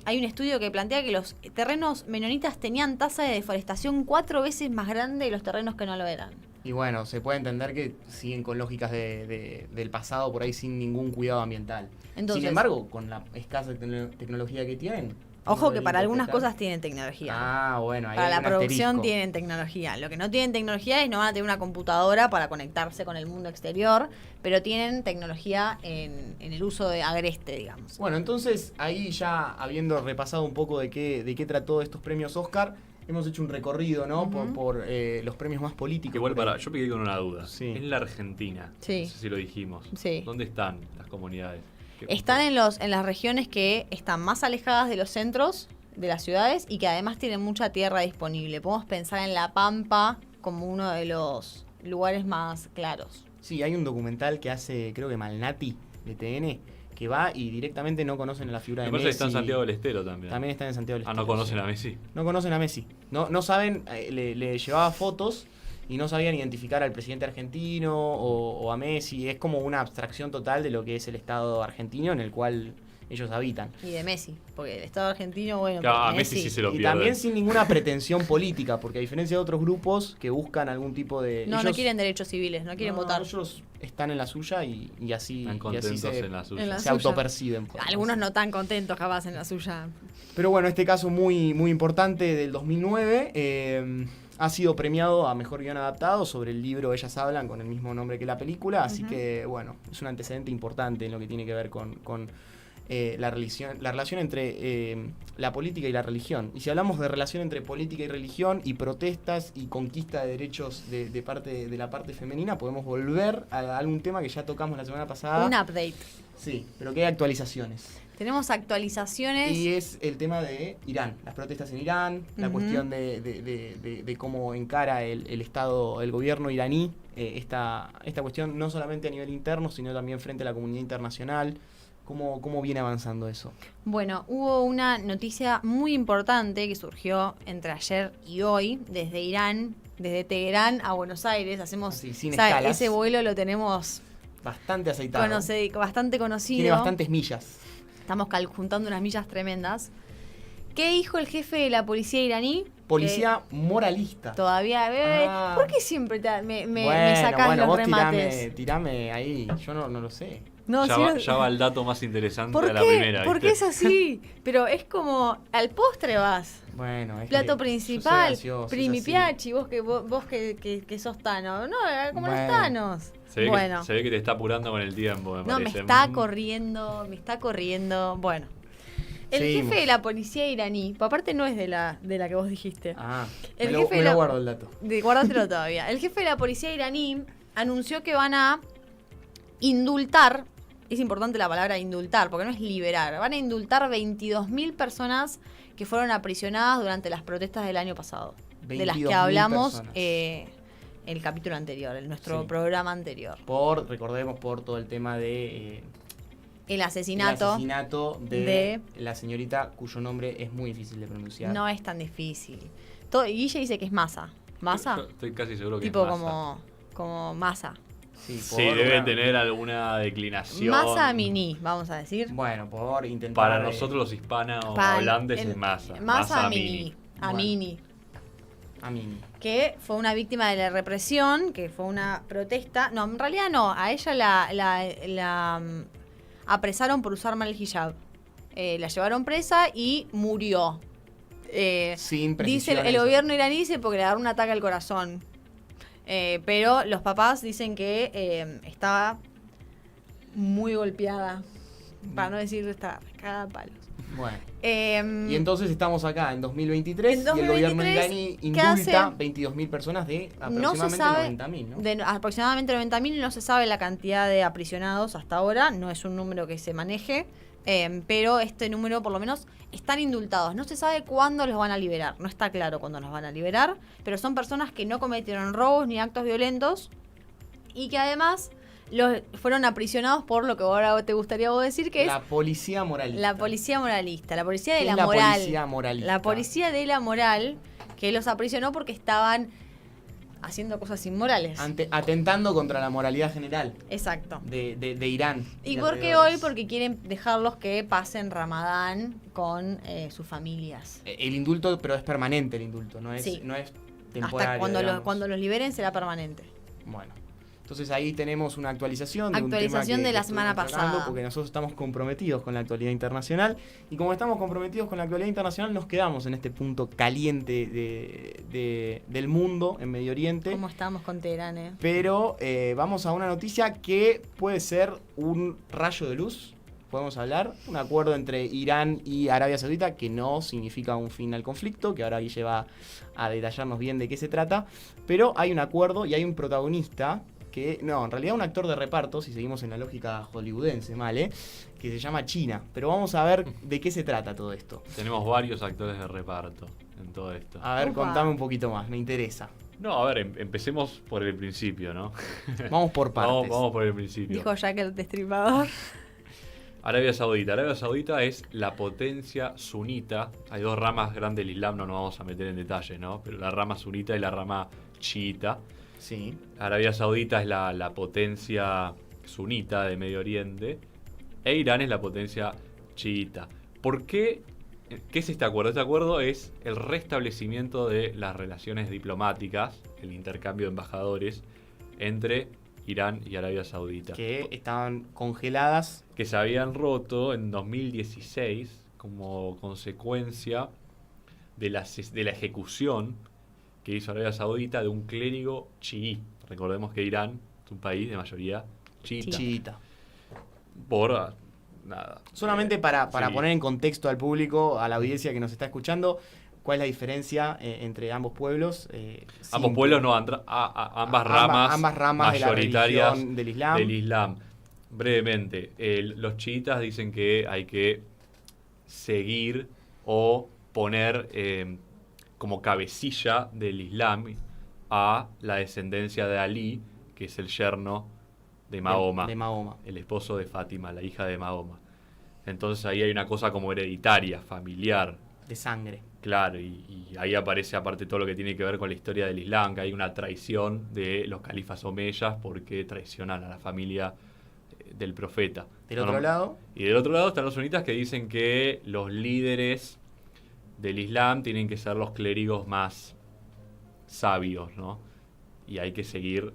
hay un estudio que plantea que los terrenos menonitas tenían tasa de deforestación 4 veces más grande de los terrenos que no lo eran. Y bueno, se puede entender que siguen con lógicas del pasado por ahí sin ningún cuidado ambiental. Entonces, sin embargo, con la escasa tecnología que tienen... Ojo que para algunas cosas tienen tecnología. Ah, bueno. Ahí para la producción asterisco. Tienen tecnología. Lo que no tienen tecnología es no van a tener una computadora para conectarse con el mundo exterior, pero tienen tecnología en el uso de agreste, digamos. Bueno, entonces ahí ya habiendo repasado un poco de qué trató estos premios Oscar, hemos hecho un recorrido, ¿no? Por los premios más políticos. Igual yo me quedé con una duda. Sí. En la Argentina, no sé si lo dijimos, ¿dónde están las comunidades? Están en las regiones que están más alejadas de los centros de las ciudades y que además tienen mucha tierra disponible. Podemos pensar en La Pampa como uno de los lugares más claros. Sí, hay un documental que hace, creo que Malnati, de TN, que va y directamente no conocen la figura de Messi. Me parece que está en Santiago del Estero también. También está en Santiago del Estero. ¿No conocen a Messi? No conocen a Messi. No saben, le llevaba fotos y no sabían identificar al presidente argentino o a Messi. Es como una abstracción total de lo que es el Estado argentino, en el cual ellos habitan. Y de Messi, porque el Estado argentino, bueno, Claro, a pero Messi sí se lo Y pierde. también sin ninguna pretensión política, porque a diferencia de otros grupos que buscan algún tipo de... no ellos- quieren derechos civiles, no quieren votar. Ellos están en la suya y así, Están y contentos así se, en la suya. en la se suya. autoperciben. Algunos no tan contentos capaz en la suya. Pero bueno, este caso muy, muy importante del 2009 ha sido premiado a Mejor Guión Adaptado sobre el libro Ellas Hablan, con el mismo nombre que la película, así que bueno, es un antecedente importante en lo que tiene que ver con la relación entre la política y la religión. Y si hablamos de relación entre política y religión y protestas y conquista de derechos de la parte femenina, podemos volver a algún tema que ya tocamos la semana pasada. Un update. Sí, pero que hay actualizaciones. Tenemos actualizaciones. Y es el tema de Irán, las protestas en Irán, la Ujú. cuestión de cómo encara el Estado, el gobierno iraní, esta cuestión no solamente a nivel interno, sino también frente a la comunidad internacional. ¿Cómo viene avanzando eso? Bueno, hubo una noticia muy importante que surgió entre ayer y hoy desde Irán, desde Teherán a Buenos Aires. Hacemos Así, sin o sea, escalas. ese vuelo lo tenemos Bastante aceitado. bastante conocido. Tiene bastantes millas. Estamos juntando unas millas tremendas. ¿Qué dijo el jefe de la policía iraní? Policía moralista. Todavía, Ah. ¿por qué siempre me bueno, sacás los vos remates? tirame ahí, yo no lo sé. No, ya, si va, no- ya va el dato más interesante ¿Por de la qué? primera. ¿Por qué ¿viste? es así? Pero es como al postre vas. Bueno, es Plato que principal, yo soy ansioso, primi es así. piachi, vos que sos Tano. No, como los Bueno. Tanos. Se ve, Bueno, se ve que te está apurando con el tiempo, me no, me parece. está corriendo. Bueno. El Seguimos. jefe de la policía iraní, pues aparte no es de la que vos dijiste. Ah, El me lo jefe de la- guardo el dato. Guárdatelo todavía. El jefe de la policía iraní anunció que van a indultar, es importante la palabra indultar, porque no es liberar, van a indultar 22.000 personas que fueron aprisionadas durante las protestas del año pasado, de las que 22.000 hablamos personas. el capítulo anterior, en nuestro Sí. programa anterior. Recordemos por todo el tema de El el asesinato asesinato de la señorita cuyo nombre es muy difícil de pronunciar. no es tan difícil. Guille dice que es masa. ¿Masa? Yo estoy casi seguro que Tipo es masa. como masa. Sí, Sí, debe tener alguna declinación. Masa mini, vamos a decir. Bueno, por intentar... Para nosotros los hispanohablantes es masa. Masa mini. Bueno. Amini. A mí. Que fue una víctima de la represión, que fue una protesta. No, en realidad no. A ella la apresaron por usar mal el hijab. La llevaron presa y murió. Sin Dice precisiones. el gobierno iraní dice porque le agarró un ataque al corazón. Pero los papás dicen que estaba muy golpeada. Para no decir estaba cagada a palos. Bueno. Y Y entonces estamos acá en 2023 En y el gobierno 2023, iraní ¿qué indulta hace? 22.000 personas de No se aproximadamente sabe 90.000, ¿no? de aproximadamente 90.000, no se sabe la cantidad de aprisionados hasta ahora, no es un número que se maneje, pero este número por lo menos están indultados. No se sabe cuándo los van a liberar, no está claro cuándo los van a liberar, pero son personas que no cometieron robos ni actos violentos y que además fueron aprisionados por lo que ahora te gustaría vos decir, que la es policía moralista. la policía moralista, la policía de ¿Qué la es la moral. policía moralista? La policía de la moral que los aprisionó porque estaban haciendo cosas inmorales. Atentando contra la moralidad general Exacto. de Irán. ¿Y de por qué alrededores. hoy? Porque quieren dejarlos que pasen Ramadán con sus familias. El indulto, pero es permanente el indulto, no es, Sí. no es temporario. Hasta cuando digamos. cuando los liberen será permanente. Bueno. Entonces ahí tenemos una actualización de un tema Actualización que de la estuvimos semana tratando, pasada. porque nosotros estamos comprometidos con la actualidad internacional y como estamos comprometidos con la actualidad internacional nos quedamos en este punto caliente del mundo en Medio Oriente. ¿Cómo estamos con Teherán, Pero vamos a una noticia que puede ser un rayo de luz, podemos hablar, un acuerdo entre Irán y Arabia Saudita que no significa un fin al conflicto, que ahora Guille va a detallarnos bien de qué se trata, pero hay un acuerdo y hay un protagonista que, no, en realidad un actor de reparto, si seguimos en la lógica hollywoodense, ¿vale? Que se llama China, pero vamos a ver de qué se trata todo esto. Tenemos varios actores de reparto en todo esto. A ver, Upa. contame un poquito más, me interesa. No, a ver, empecemos por el principio, ¿no? Vamos por partes. Vamos por el principio. Dijo Jack el destripador. Arabia Saudita. Arabia Saudita es la potencia sunita. Hay dos ramas grandes del Islam, no nos vamos a meter en detalle, ¿no? Pero la rama sunita y la rama chiita. Sí. Arabia Saudita es la potencia sunita de Medio Oriente. E Irán es la potencia chiita. ¿Por qué? ¿Qué es este acuerdo? Este acuerdo es el restablecimiento de las relaciones diplomáticas, el intercambio de embajadores entre Irán y Arabia Saudita. Que estaban congeladas. Que se habían roto en 2016 como consecuencia de la ejecución que hizo Arabia Saudita de un clérigo chií. Recordemos que Irán es un país de mayoría chiita. Chiita. Por nada. Solamente para Sí. poner en contexto al público, a la audiencia que nos está escuchando, ¿cuál es la diferencia entre ambos pueblos? Ambos pueblos, no, ambas ramas, ambas ramas de la mayoritarias religión del Islam. Brevemente, los chiitas dicen que hay que seguir o poner como cabecilla del Islam a la descendencia de Ali, que es el yerno de Mahoma, De Mahoma. el esposo de Fátima, la hija de Mahoma. Entonces ahí hay una cosa como hereditaria, familiar. De sangre. Claro, y ahí aparece aparte todo lo que tiene que ver con la historia del Islam, que hay una traición de los califas omeyas porque traicionan a la familia del profeta. Del otro lado. Y del otro lado están los sunitas que dicen que los líderes del Islam tienen que ser los clérigos más sabios, ¿no? Y hay que seguir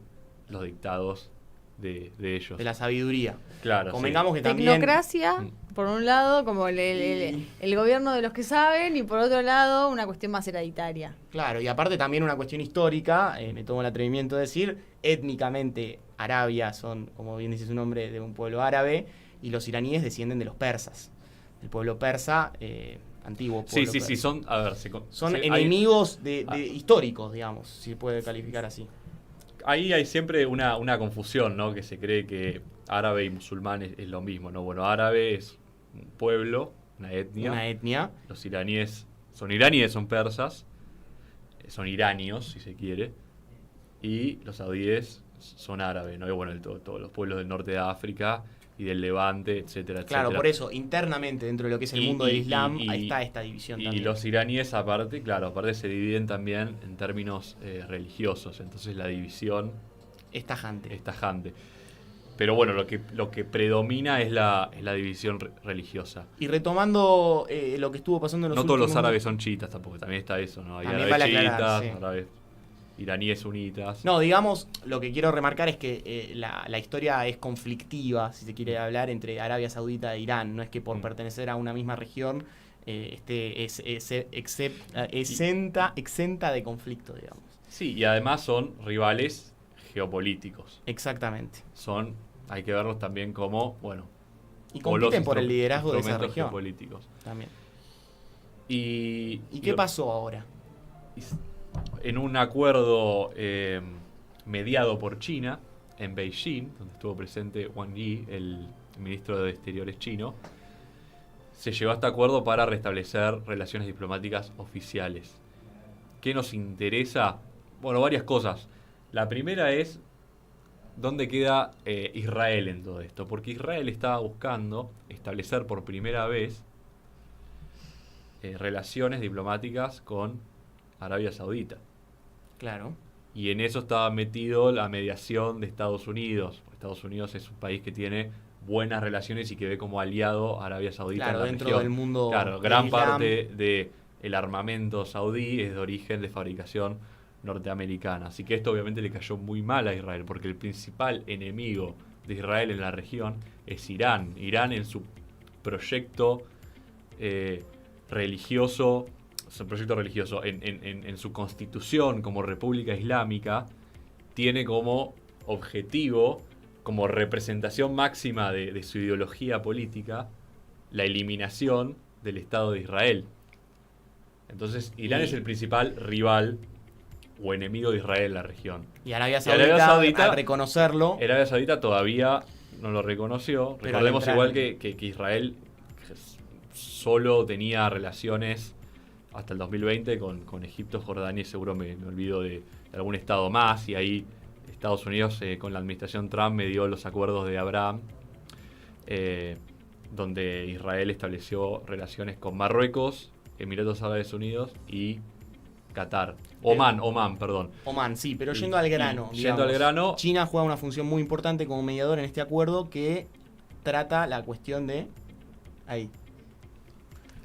los dictados de ellos. De la sabiduría. Claro, Convengamos sí. que también. Tecnocracia, por un lado, como el gobierno de los que saben, y por otro lado, una cuestión más hereditaria. Claro, y aparte también una cuestión histórica, me tomo el atrevimiento de decir, étnicamente Arabia son, como bien dice su nombre, de un pueblo árabe, y los iraníes descienden de los persas. El pueblo persa, antiguo pueblo Sí, persa. son, a ver, Son hay- enemigos históricos, digamos, si se puede calificar así. Ahí hay siempre una confusión, ¿no? Que se cree que árabe y musulmán es lo mismo, ¿no? Bueno, árabe es un pueblo, una etnia. Una etnia. Los iraníes, son persas, son iranios, si se quiere. Y los saudíes son árabes, ¿no? Y bueno, todos los pueblos del norte de África y del Levante, etcétera, Claro, etcétera. por eso, internamente dentro de lo que es el mundo del Islam, ahí está esta división Y también. los iraníes aparte, claro, aparte se dividen también en términos religiosos, entonces la división Es tajante. es tajante. Pero bueno, lo que predomina es la división religiosa. Y retomando lo que estuvo pasando en los No todos últimos... los árabes son chiitas tampoco, también está eso, ¿no? Hay También árabes vale aclarar, chiitas, sí. árabes iraníes sunitas. No, digamos, lo que quiero remarcar es que la historia es conflictiva, si se quiere hablar, entre Arabia Saudita e Irán. No es que por pertenecer a una misma región exenta de conflicto, digamos. Sí, y además son rivales geopolíticos. Exactamente. Hay que verlos también como, bueno, Y como los compiten por el liderazgo de esa instrumentos región. geopolíticos. También. ¿Y ¿Qué pasó ahora? En un acuerdo mediado por China en Beijing, donde estuvo presente Wang Yi, el ministro de Exteriores chino, se llegó a este acuerdo para restablecer relaciones diplomáticas oficiales. ¿Qué nos interesa? Bueno, varias cosas. La primera es dónde queda Israel en todo esto, porque Israel estaba buscando establecer por primera vez relaciones diplomáticas con Arabia Saudita. Claro. Y en eso estaba metido la mediación de Estados Unidos. Estados Unidos es un país que tiene buenas relaciones y que ve como aliado a Arabia Saudita Claro, en la dentro región. del mundo Claro, del gran Islam. parte del armamento saudí es de origen de fabricación norteamericana. Así que esto obviamente le cayó muy mal a Israel, porque el principal enemigo de Israel en la región es Irán. Irán en su proyecto religioso, en su constitución como república islámica, tiene como objetivo, como representación máxima de su ideología política, la eliminación del Estado de Israel. Entonces, Irán es el principal rival o enemigo de Israel en la región. Y Arabia Arabia Saudita, Saudita, al reconocerlo, Arabia Saudita todavía no lo reconoció. Pero Recordemos al entrar igual en- que Israel solo tenía relaciones hasta el 2020 con Egipto, Jordania y seguro me olvido de algún estado más. Y ahí Estados Unidos con la administración Trump me dio los acuerdos de Abraham, donde Israel estableció relaciones con Marruecos, Emiratos Árabes Unidos y Qatar. Omán, perdón. Oman, sí, pero Y- yendo al grano. y yendo al grano- China juega una función muy importante como mediador en este acuerdo que trata la cuestión de... Ahí.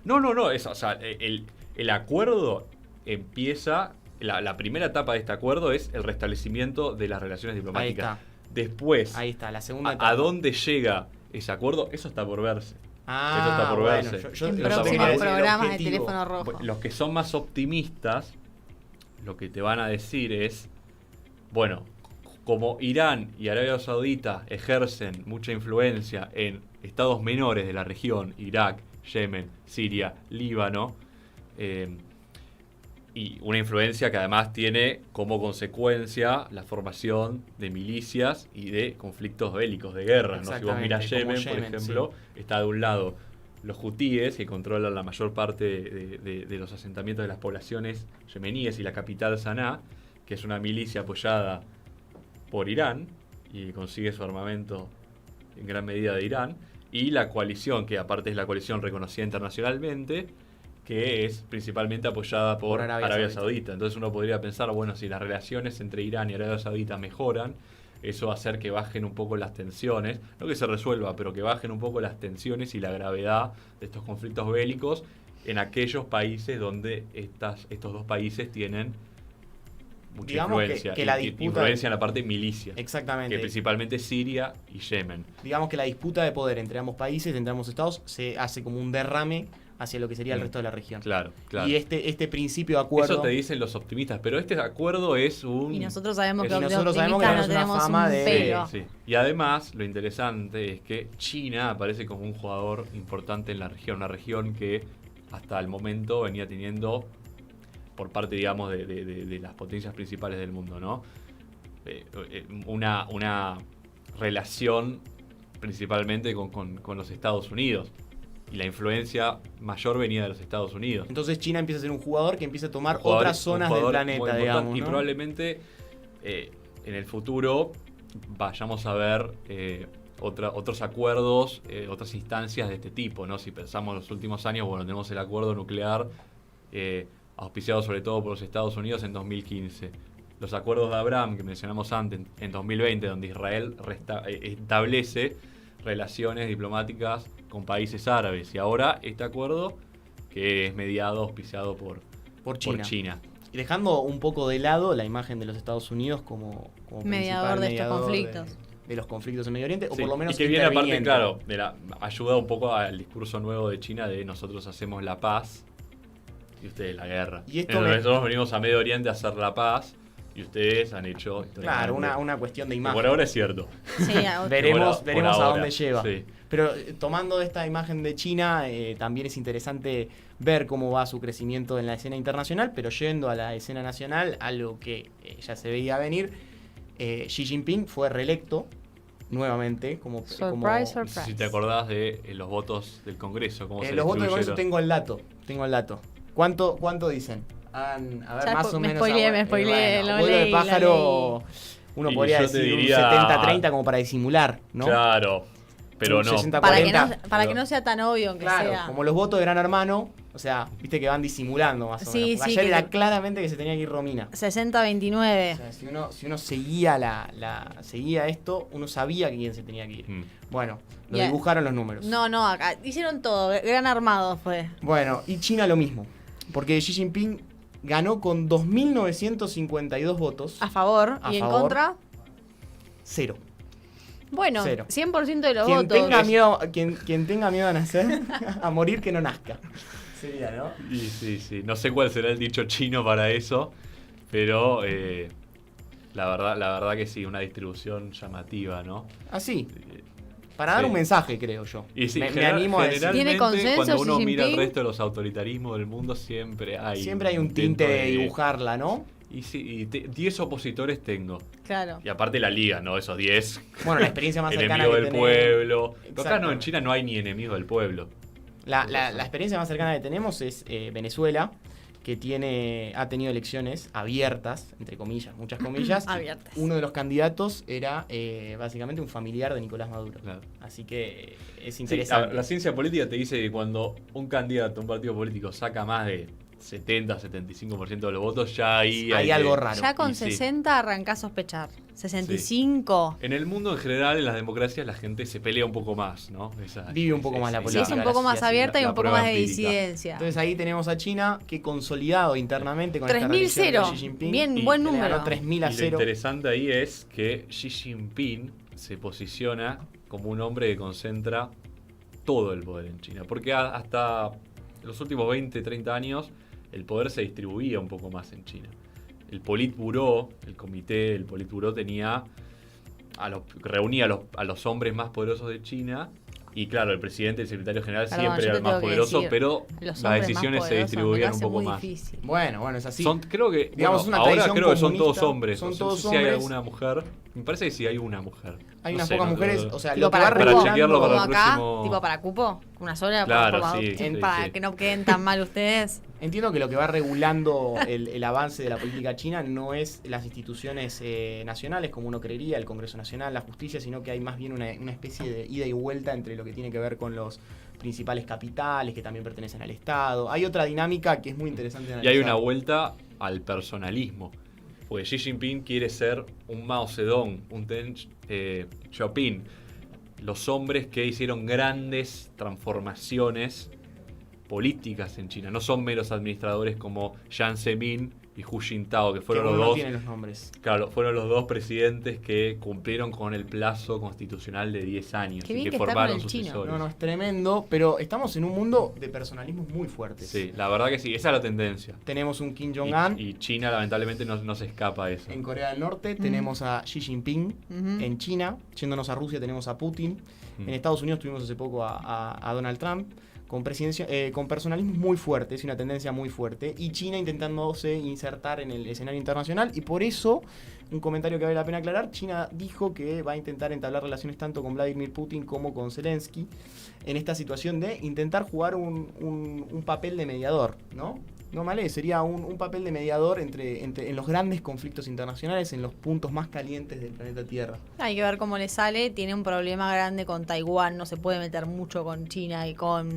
No, o sea, el acuerdo empieza, la primera etapa de este acuerdo es el restablecimiento de las relaciones diplomáticas. Ahí está. Después, Ahí está, la segunda etapa. ¿a dónde llega ese acuerdo? Eso está por verse. Ah, eso está por bueno, verse. yo En Eso está por próximos verse. programas de teléfono rojo. Bueno, los que son más optimistas, lo que te van a decir es, bueno, como Irán y Arabia Saudita ejercen mucha influencia en estados menores de la región, Irak, Yemen, Siria, Líbano, y una influencia que además tiene como consecuencia la formación de milicias y de conflictos bélicos, de guerra, ¿no? Si vos mirás Exactamente, como Yemen, por Yemen, ejemplo, está de un lado los hutíes, que controlan la mayor parte de los asentamientos de las poblaciones yemeníes, y la capital Saná, que es una milicia apoyada por Irán y consigue su armamento en gran medida de Irán, y la coalición, que aparte es la coalición reconocida internacionalmente, que es principalmente apoyada por Arabia Saudita. Entonces uno podría pensar, bueno, si las relaciones entre Irán y Arabia Saudita mejoran, eso va a hacer que bajen un poco las tensiones, no que se resuelva, pero que bajen un poco las tensiones y la gravedad de estos conflictos bélicos en aquellos países donde estos dos países tienen mucha influencia, que la disputa influencia en la parte milicia. Exactamente. Que principalmente Siria y Yemen. Digamos que la disputa de poder entre ambos países, entre ambos estados, se hace como un derrame hacia lo que sería el resto de la región. Claro. Y este principio de acuerdo... Eso te dicen los optimistas, pero este acuerdo es un... Y nosotros sabemos que Y los nosotros sabemos optimistas que no tenemos una tenemos fama un de- pelo. Sí. Y además, lo interesante es que China aparece como un jugador importante en la región, una región que hasta el momento venía teniendo, por parte, digamos, de las potencias principales del mundo, ¿no? Una relación principalmente con los Estados Unidos. Y la influencia mayor venía de los Estados Unidos. Entonces China empieza a ser un jugador que empieza a tomar Un jugador- otras zonas un del jugador muy planeta, importante. digamos, Y ¿no? probablemente en el futuro vayamos a ver otros acuerdos, otras instancias de este tipo, ¿no? Si pensamos en los últimos años, bueno, tenemos el acuerdo nuclear auspiciado sobre todo por los Estados Unidos en 2015. Los acuerdos de Abraham que mencionamos antes en 2020, donde Israel establece relaciones diplomáticas con países árabes. Y ahora este acuerdo que es mediado, auspiciado por China. Y dejando un poco de lado la imagen de los Estados Unidos como Mediador principal de estos mediador conflictos. de los conflictos en Medio Oriente, o Sí, por lo menos y que viene aparte, interviniente. claro, de la ayuda un poco al discurso nuevo de China de nosotros hacemos la paz y ustedes la guerra. Y esto Nosotros venimos a Medio Oriente a hacer la paz y ustedes han hecho... Claro, una cuestión de Que imagen. por ahora es cierto. Sí, Veremos Por a ahora, dónde lleva. sí. Pero tomando esta imagen de China, también es interesante ver cómo va su crecimiento en la escena internacional, pero yendo a la escena nacional, algo que ya se veía venir, Xi Jinping fue reelecto nuevamente como... Surprise, No sé si te acordás de los votos del Congreso. Cómo se los votos de Congreso distribuyeron. tengo el dato. ¿Cuánto dicen? A ver, Ya más o me menos... spoileé, lo vuelo de leí, la pájaro, uno Y podría yo te decir diría- un 70-30 como para disimular, ¿no? Claro, pero Un no. 60-40. Para que no sea tan obvio, aunque Claro, sea. como los votos de Gran Hermano, o sea, viste que van disimulando más o Sí, menos. Porque sí, ayer que era te- claramente que se tenía que ir Romina. 60-29. O sea, si uno seguía seguía esto, uno sabía que quién se tenía que ir. Mm. Bueno, lo Ya. dibujaron los números. No, acá hicieron todo. Gran armado fue. Bueno, y China lo mismo. Porque Xi Jinping ganó con 2.952 votos. A favor. A Y en favor. contra. Cero. Bueno, Cero. 100% de los Quien votos. tenga miedo a nacer, a morir que no nazca. Sería, ¿no? Y sí. No sé cuál será el dicho chino para eso, pero la verdad que sí, una distribución llamativa, ¿no? Así. Para dar Sí. un mensaje, creo yo. Y sí, me animo a decir. generalmente, ¿Tiene consenso cuando uno Xi mira el Jinping? resto de los autoritarismos del mundo, siempre hay Un intento tinte de dibujarla, ¿no? Y sí, 10 opositores tengo. Claro. Y aparte la liga, ¿no? Esos 10. Bueno, la experiencia más cercana Enemigo que del tenemos. pueblo. Acá no, en Exactamente. China no hay ni enemigos del pueblo. La experiencia más cercana que tenemos es Venezuela, que ha tenido elecciones abiertas, entre comillas, muchas comillas. y Abiertas. Uno de los candidatos era básicamente un familiar de Nicolás Maduro. Claro. Así que es Sí, interesante. la ciencia política te dice que cuando un candidato, un partido político saca más de 70-75% de los votos, ya ahí hay algo raro. Ya con Y sí. 60 arrancás a sospechar. 65. En el mundo en general, en las democracias, la gente se pelea un poco más, ¿no? Vive un poco más la Sí, política. es un poco más abierta y la un poco prueba más de empírica. disidencia. Entonces ahí tenemos a China que consolidado internamente con esta 3000 reelección de cero. Xi Jinping. Bien, Y buen que le número. ganó 3000 a Y lo 0. interesante ahí es que Xi Jinping se posiciona como un hombre que concentra todo el poder en China. Porque hasta los últimos 20-30 años el poder se distribuía un poco más en China. El Politburó, el comité del Politburó reunía a los hombres más poderosos de China. Y claro, el presidente y el secretario general Perdón, siempre yo era te el más tengo que poderoso, decir, pero los las hombres decisiones más se poderosos distribuían me un lo hace poco muy más. difícil. Bueno, es así. Creo que Digamos, una ahora tradición creo que son todos comunista, hombres. son No sé todos si hay hombres. alguna mujer. Me parece que sí hay una mujer. Hay No unas sé, pocas no- mujeres, o sea, Tipo lo que va para Para cupo, chequearlo para como el acá, próximo- tipo para cupo, una sola Claro, para, sí, sí, para sí. que no queden tan mal ustedes. Entiendo que lo que va regulando el avance de la política china no es las instituciones nacionales, como uno creería, el Congreso Nacional, la justicia, sino que hay más bien una especie de ida y vuelta entre lo que tiene que ver con los principales capitales, que también pertenecen al Estado. Hay otra dinámica que es muy interesante de Y analizar. hay una vuelta al personalismo. Porque Xi Jinping quiere ser un Mao Zedong, un Deng Xiaoping. Los hombres que hicieron grandes transformaciones políticas en China. No son meros administradores como Jiang Zemin y Hu Jintao, que fueron que los uno no dos. tiene los nombres. Claro, fueron los dos presidentes que cumplieron con el plazo constitucional de 10 años Qué y bien que que está con formaron el chino. sucesores. No, es tremendo, pero estamos en un mundo de personalismos muy fuertes. Sí, la verdad que sí, esa es la tendencia. Tenemos un Kim Jong-un Y China lamentablemente no se escapa a eso. en Corea del Norte, tenemos a Xi Jinping Ujú. en China, yéndonos a Rusia tenemos a Putin, en Estados Unidos tuvimos hace poco a Donald Trump, con personalismos muy fuertes y una tendencia muy fuerte, y China intentándose insertar en el escenario internacional, y por eso, un comentario que vale la pena aclarar, China dijo que va a intentar entablar relaciones tanto con Vladimir Putin como con Zelensky, en esta situación de intentar jugar un papel de mediador, ¿no? No mal sería un papel de mediador en los grandes conflictos internacionales, en los puntos más calientes del planeta Tierra. Hay que ver cómo le sale. Tiene un problema grande con Taiwán. No se puede meter mucho con China y con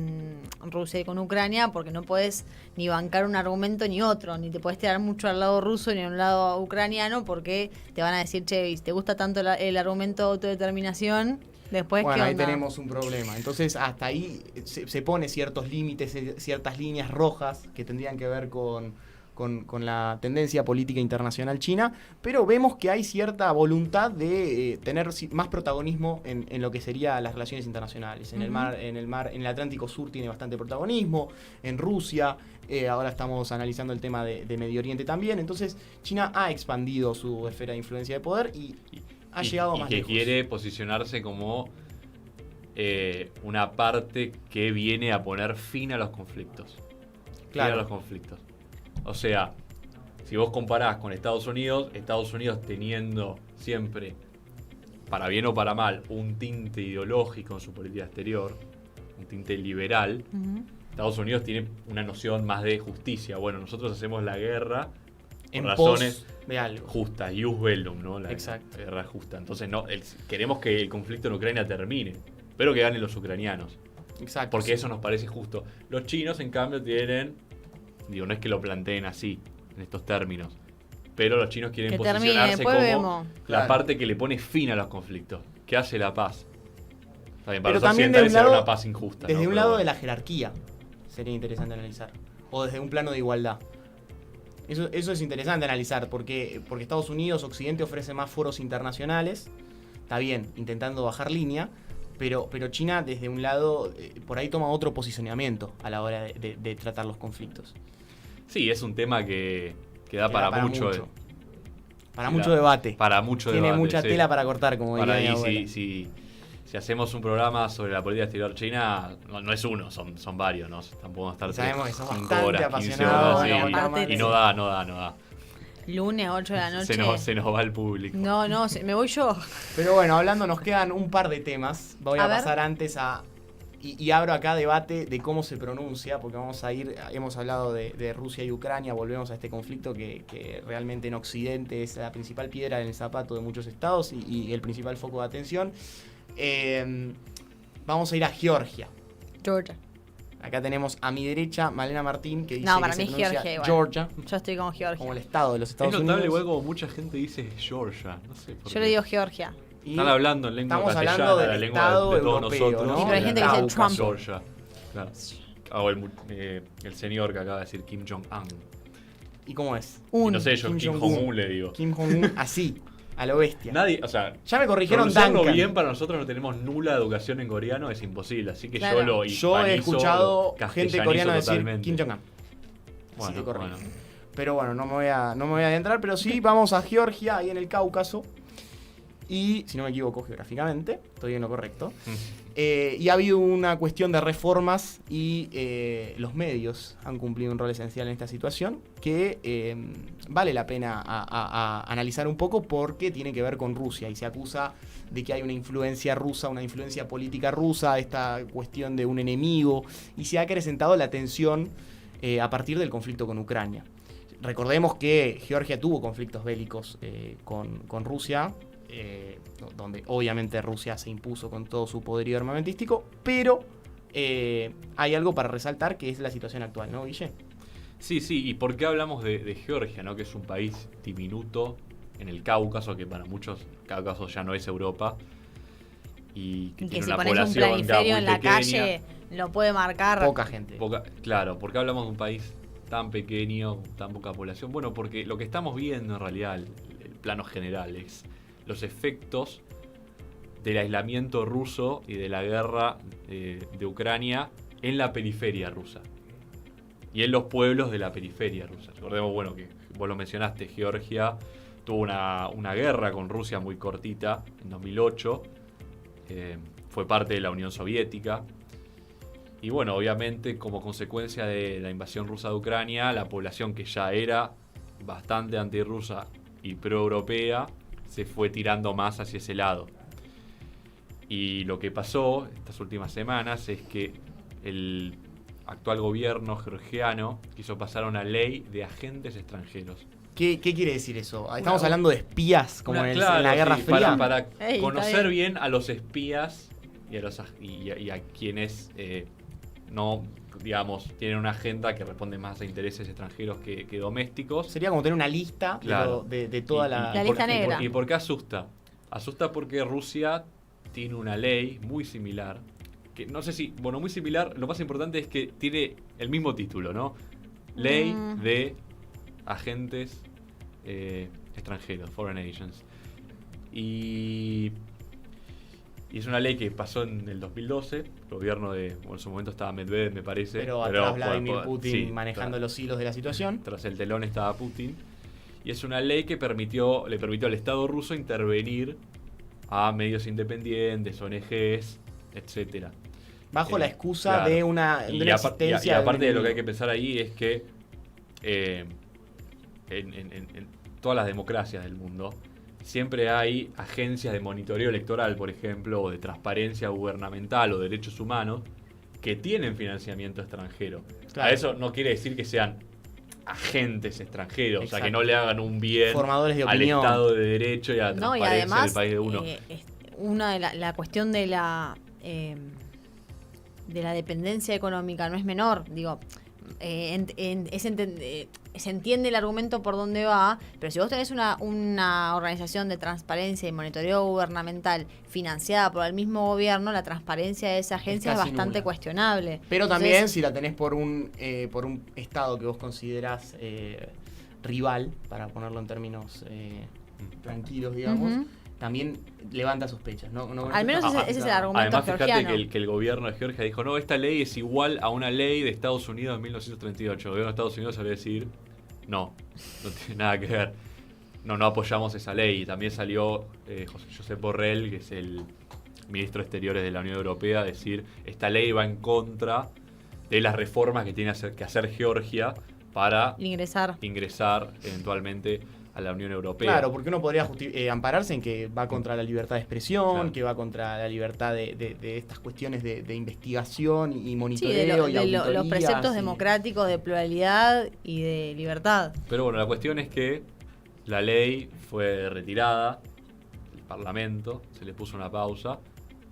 Rusia y con Ucrania porque no puedes ni bancar un argumento ni otro. Ni te puedes tirar mucho al lado ruso ni al lado ucraniano porque te van a decir, che, ¿te gusta tanto el argumento de autodeterminación? Después, Bueno, ¿qué ahí onda? tenemos un problema. Entonces, hasta ahí se pone ciertos límites, ciertas líneas rojas que tendrían que ver con la tendencia política internacional china, pero vemos que hay cierta voluntad de tener más protagonismo en lo que serían las relaciones internacionales. En el Atlántico Sur tiene bastante protagonismo, en Rusia, ahora estamos analizando el tema de Medio Oriente también. Entonces, China ha expandido su esfera de influencia de poder y ha llegado más que lejos. quiere posicionarse como una parte que viene a poner fin a los conflictos. Claro. Fin a los conflictos. O sea, si vos comparás con Estados Unidos teniendo siempre, para bien o para mal, un tinte ideológico en su política exterior, un tinte liberal, Ujú. Estados Unidos tiene una noción más de justicia. Bueno, nosotros hacemos la guerra En por razones pos de algo. justas, ius bellum, ¿no? La Exacto. guerra justa. Entonces, queremos que el conflicto en Ucrania termine, pero que ganen los ucranianos. Exacto. Porque sí. eso nos parece justo. Los chinos, en cambio, tienen... Digo, no es que lo planteen así, en estos términos. Pero los chinos quieren Que termine, posicionarse después como vemos. la Claro. parte que le pone fin a los conflictos, que hace la paz. Está bien, para Pero los también occidentales de un será lado- una paz injusta. Desde ¿no? un Pero lado bueno. de la jerarquía sería interesante analizar. O desde un plano de igualdad. Eso es interesante analizar, porque Estados Unidos, Occidente ofrece más foros internacionales, está bien, intentando bajar línea, pero China desde un lado, por ahí toma otro posicionamiento a la hora de tratar los conflictos. Sí, es un tema que da Que para, da mucho. Para Sí, mucho da debate. Para mucho Tiene debate, mucha sí. tela para cortar, como diría Para mi ahí, abuela. si hacemos un programa sobre la política exterior china, no es uno, son varios, ¿no? Tampoco vamos a estar Sabemos que sos 5 bastante horas, 15 apasionado, horas, bueno, sí. aparte Y no da. Lunes, 8 de la noche. Se nos va el público. No, me voy yo. Pero bueno, hablando, nos quedan un par de temas. Voy a A ver. pasar antes a... Y abro acá debate de cómo se pronuncia, porque vamos a ir, hemos hablado de Rusia y Ucrania, volvemos a este conflicto que realmente en Occidente es la principal piedra en el zapato de muchos estados y el principal foco de atención. Vamos a ir a Georgia. Georgia. Acá tenemos a mi derecha Malena Martín, que dice No, para que se mí es pronuncia Georgia igual. Georgia, Yo estoy con Georgia. como el estado de los Estados Es notable Unidos. igual como mucha gente dice Georgia. No sé por Yo qué. le digo Georgia. Y Están hablando en lengua estamos castellana, hablando del la lengua estado de todos europeo, nosotros. ¿no? Sí, pero hay gente que Del dice Trump. Georgia. Claro. O el señor que acaba de decir Kim Jong-un. ¿Y cómo es? Y no sé, yo Kim Kim Jong-un. Jong-un le digo. Kim Jong-un así, a lo bestia. Nadie, o sea, Ya me corrigieron pronunciarlo Duncan. bien para nosotros no tenemos nula educación en coreano, es imposible. Así que Claro. yo lo Yo he escuchado lo gente castellanizo coreana decir totalmente. Kim Jong-un. Bueno, te corrijo. bueno. Pero bueno, no me voy a adentrar, pero sí vamos a Georgia, ahí en el Cáucaso. Y, si no me equivoco geográficamente, estoy en lo correcto. Y ha habido una cuestión de reformas y los medios han cumplido un rol esencial en esta situación que vale la pena a analizar un poco porque tiene que ver con Rusia y se acusa de que hay una influencia rusa, una influencia política rusa, esta cuestión de un enemigo y se ha acrecentado la tensión a partir del conflicto con Ucrania. Recordemos que Georgia tuvo conflictos bélicos con Rusia, donde obviamente Rusia se impuso con todo su poderío armamentístico, pero hay algo para resaltar que es la situación actual, ¿no, Guille? Sí, ¿y por qué hablamos de Georgia, ¿no? Que es un país diminuto en el Cáucaso, que para muchos Cáucaso ya no es Europa, y que Y que tiene si una pones un población planiferio muy en la pequeña. calle, lo puede marcar. Poca gente. Claro, ¿por qué hablamos de un país tan pequeño, tan poca población? Bueno, porque lo que estamos viendo en realidad, el plano general, es los efectos del aislamiento ruso y de la guerra de Ucrania en la periferia rusa y en los pueblos de la periferia rusa. Recordemos, bueno, que vos lo mencionaste, Georgia tuvo una guerra con Rusia muy cortita en 2008, fue parte de la Unión Soviética y bueno, obviamente como consecuencia de la invasión rusa de Ucrania, la población que ya era bastante antirrusa y proeuropea se fue tirando más hacia ese lado. Y lo que pasó estas últimas semanas es que el actual gobierno georgiano quiso pasar una ley de agentes extranjeros. ¿Qué quiere decir eso? ¿Estamos hablando de espías como en Claro, la Guerra sí, Fría? para Ey, conocer está bien. bien a los espías y a quienes no, digamos, tienen una agenda que responde más a intereses extranjeros que domésticos. Sería como tener una lista Claro. de toda la... La lista negra. ¿Y por qué asusta? Asusta porque Rusia tiene una ley muy similar, que no sé si, bueno, muy similar, lo más importante es que tiene el mismo título, ¿no? Ley de agentes extranjeros, foreign agents. Y es una ley que pasó en el 2012, el gobierno bueno, en su momento estaba Medvedev, me parece. Pero atrás Vladimir bueno, Putin sí, manejando los hilos de la situación. tras el telón estaba Putin. Y es una ley que le permitió al Estado ruso intervenir a medios independientes, ONGs, etcétera. Bajo la excusa Claro. de una Y existencia... aparte de lo que hay que enemigo. pensar ahí es que en todas las democracias del mundo siempre hay agencias de monitoreo electoral, por ejemplo, o de transparencia gubernamental o derechos humanos que tienen financiamiento extranjero. Claro. A eso no quiere decir que sean agentes extranjeros, o sea, que Exacto. no le hagan un bien Formadores de al opinión. Estado de Derecho y a la No, y transparencia además, del país de uno. una de la cuestión de la dependencia económica no es menor. Digo, se entiende el argumento por dónde va, pero si vos tenés una organización de transparencia y monitoreo gubernamental financiada por el mismo gobierno, la transparencia de esa agencia es casi bastante nula. cuestionable. Pero Entonces, también si la tenés por un estado que vos considerás rival, para ponerlo en términos tranquilos, digamos, Ujú. también levanta sospechas. ¿No? Al menos ese es el argumento Además, fíjate georgiano. que el gobierno de Georgia dijo, no, esta ley es igual a una ley de Estados Unidos de 1938. El gobierno de Estados Unidos salió a decir, no tiene nada que ver. No apoyamos esa ley. Y también salió Josep Borrell, que es el ministro de Exteriores de la Unión Europea, a decir, esta ley va en contra de las reformas que tiene que hacer Georgia para Ingresar. ingresar eventualmente a la Unión Europea. Claro, porque uno podría ampararse en que va contra la libertad de expresión, Claro. que va contra la libertad de estas cuestiones de investigación y Sí, monitoreo y los auditorías preceptos y- democráticos de pluralidad y de libertad. Pero bueno, la cuestión es que la ley fue retirada del Parlamento, se le puso una pausa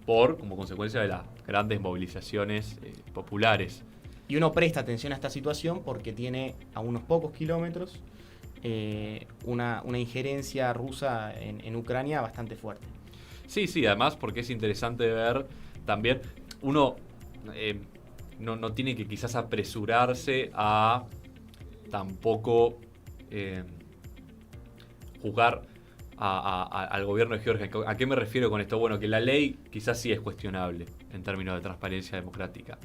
como consecuencia de las grandes movilizaciones populares. Y uno presta atención a esta situación porque tiene a unos pocos kilómetros una injerencia rusa en Ucrania bastante fuerte. Sí, además porque es interesante ver también, uno no tiene que quizás apresurarse a tampoco juzgar al gobierno de Georgia. ¿A qué me refiero con esto? Bueno, que la ley quizás sí es cuestionable en términos de transparencia democrática.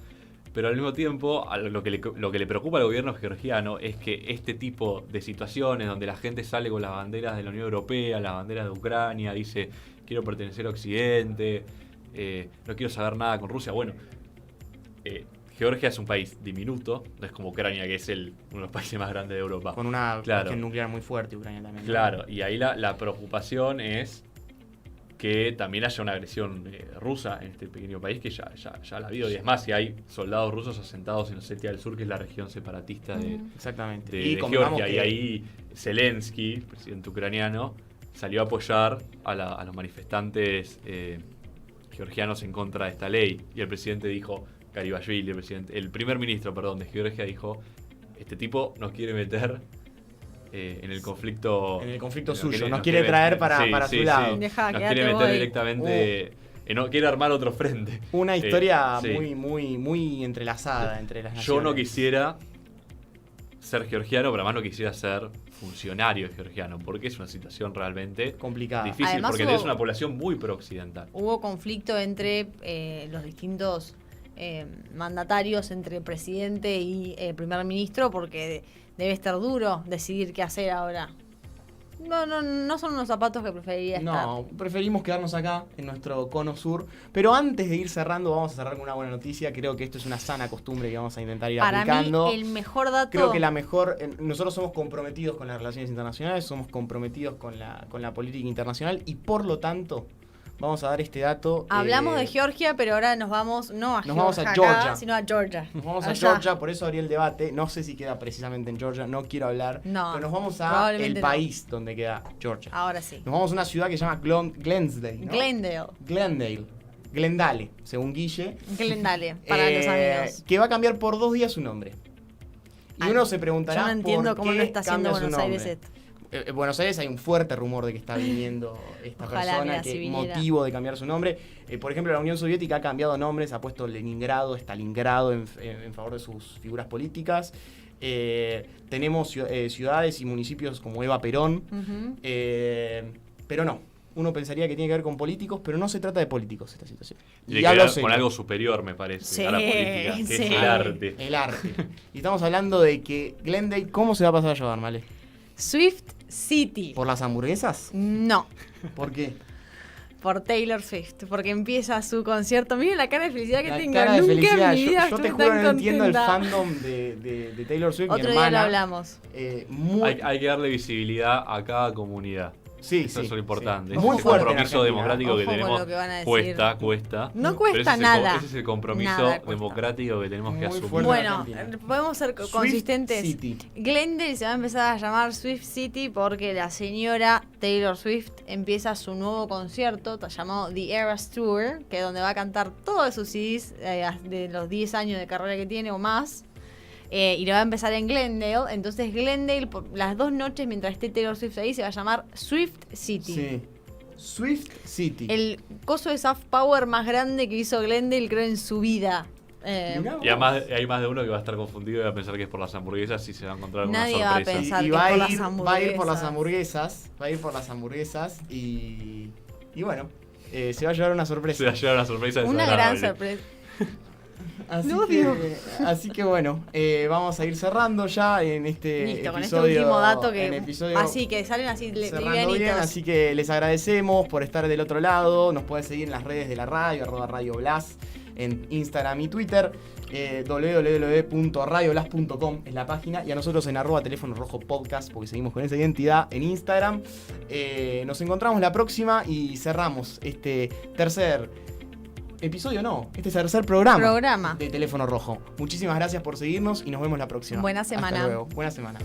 Pero al mismo tiempo, lo que le preocupa al gobierno georgiano es que este tipo de situaciones donde la gente sale con las banderas de la Unión Europea, las banderas de Ucrania, dice quiero pertenecer a Occidente, no quiero saber nada con Rusia. Bueno, Georgia es un país diminuto, no es como Ucrania, que es uno de los países más grandes de Europa. Con una cuestión nuclear muy fuerte, Ucrania también. Claro, y ahí la preocupación es que también haya una agresión rusa en este pequeño país, que ya la ha habido. Y es más, si hay soldados rusos asentados en Osetia del Sur, que es la región separatista de Georgia, y ahí Zelensky, el presidente ucraniano, salió a apoyar a los manifestantes georgianos en contra de esta ley. Y el presidente dijo, Garibashvili, el primer ministro de Georgia, dijo, este tipo nos quiere meter en el conflicto suyo, nos quiere traer para su lado. Sí. Nos quiere meter directamente, no quiere armar otro frente. Una historia muy entrelazada entre las naciones. Yo no quisiera ser georgiano, pero además no quisiera ser funcionario georgiano, porque es una situación realmente complicada, difícil, además, porque tenés una población muy pro-occidental. Hubo conflicto entre los distintos mandatarios, entre presidente y primer ministro, porque debe estar duro decidir qué hacer ahora. No son unos zapatos que preferiría estar. No, preferimos quedarnos acá, en nuestro cono sur. Pero antes de ir cerrando, vamos a cerrar con una buena noticia. Creo que esto es una sana costumbre que vamos a intentar ir aplicando. Para mí, el mejor dato... Creo que nosotros somos comprometidos con las relaciones internacionales, somos comprometidos con la política internacional y por lo tanto... Vamos a dar este dato. Hablamos de Georgia, pero ahora nos vamos vamos a Georgia, sino a Georgia. Nos vamos a Georgia, por eso abrí el debate. No sé si queda precisamente en Georgia, no quiero hablar. No, pero nos vamos a el país donde queda Georgia. Ahora sí. Nos vamos a una ciudad que se llama Glendale, ¿no? Glendale, según Guille. Glendale, para los amigos. Que va a cambiar por 2 días su nombre. Y uno se preguntará yo no entiendo por cómo qué no está haciendo cambia Buenos Aires esto. En Buenos Aires hay un fuerte rumor de que está viniendo esta persona, que motivo de cambiar su nombre. Por ejemplo, la Unión Soviética ha cambiado nombres, ha puesto Leningrado, Stalingrado en favor de sus figuras políticas. Tenemos ciudades y municipios como Eva Perón, pero no. Uno pensaría que tiene que ver con políticos, pero no se trata de políticos esta situación. Tiene que ver con algo superior, me parece, a la política, que es el arte. El arte. Y estamos hablando de que Glendale, ¿cómo se va a pasar a llamar, Male? Swift City. ¿Por las hamburguesas? No. ¿Por qué? Por Taylor Swift, porque empieza su concierto. Miren la cara de felicidad que tengo. Cara de Nunca felicidad. en mi vida yo te juro que no entiendo el fandom de Taylor Swift. Otro mi hermana, día lo hablamos. Hay que darle visibilidad a cada comunidad. Eso es lo importante. Sí. Muy ese fuerte compromiso democrático Ojo que tenemos cuesta. No cuesta nada. Ese es el compromiso democrático que tenemos que asumir. Bueno, podemos ser consistentes. City. Glendale se va a empezar a llamar Swift City porque la señora Taylor Swift empieza su nuevo concierto llamado The Eras Tour, que es donde va a cantar todos sus CDs de los 10 años de carrera que tiene o más. Y lo va a empezar en Glendale. Entonces Glendale, por las 2 noches mientras esté Taylor Swift ahí, se va a llamar Swift City. Sí. Swift City. El coso de soft power más grande que hizo Glendale, creo, en su vida. Y además hay más de uno que va a estar confundido y va a pensar que es por las hamburguesas y se va a encontrar alguna sorpresa. Va a pensar y que va, por a ir, las va a ir por las hamburguesas. Va a ir por las hamburguesas y bueno, se va a llevar una sorpresa. Se va a llevar una sorpresa. Una gran sorpresa. Así que bueno, vamos a ir cerrando ya en este Listo, episodio. con este último dato así que salen así livianitos. Bien, así que les agradecemos por estar del otro lado. Nos pueden seguir en las redes de la radio, @Radio Blas, en Instagram y Twitter. www.radioblas.com es la página, y a nosotros en @teléfono rojo podcast, porque seguimos con esa identidad en Instagram. Nos encontramos la próxima y cerramos este tercer programa de Teléfono Rojo. Muchísimas gracias por seguirnos y nos vemos la próxima. Buena semana. Hasta luego. Buena semana.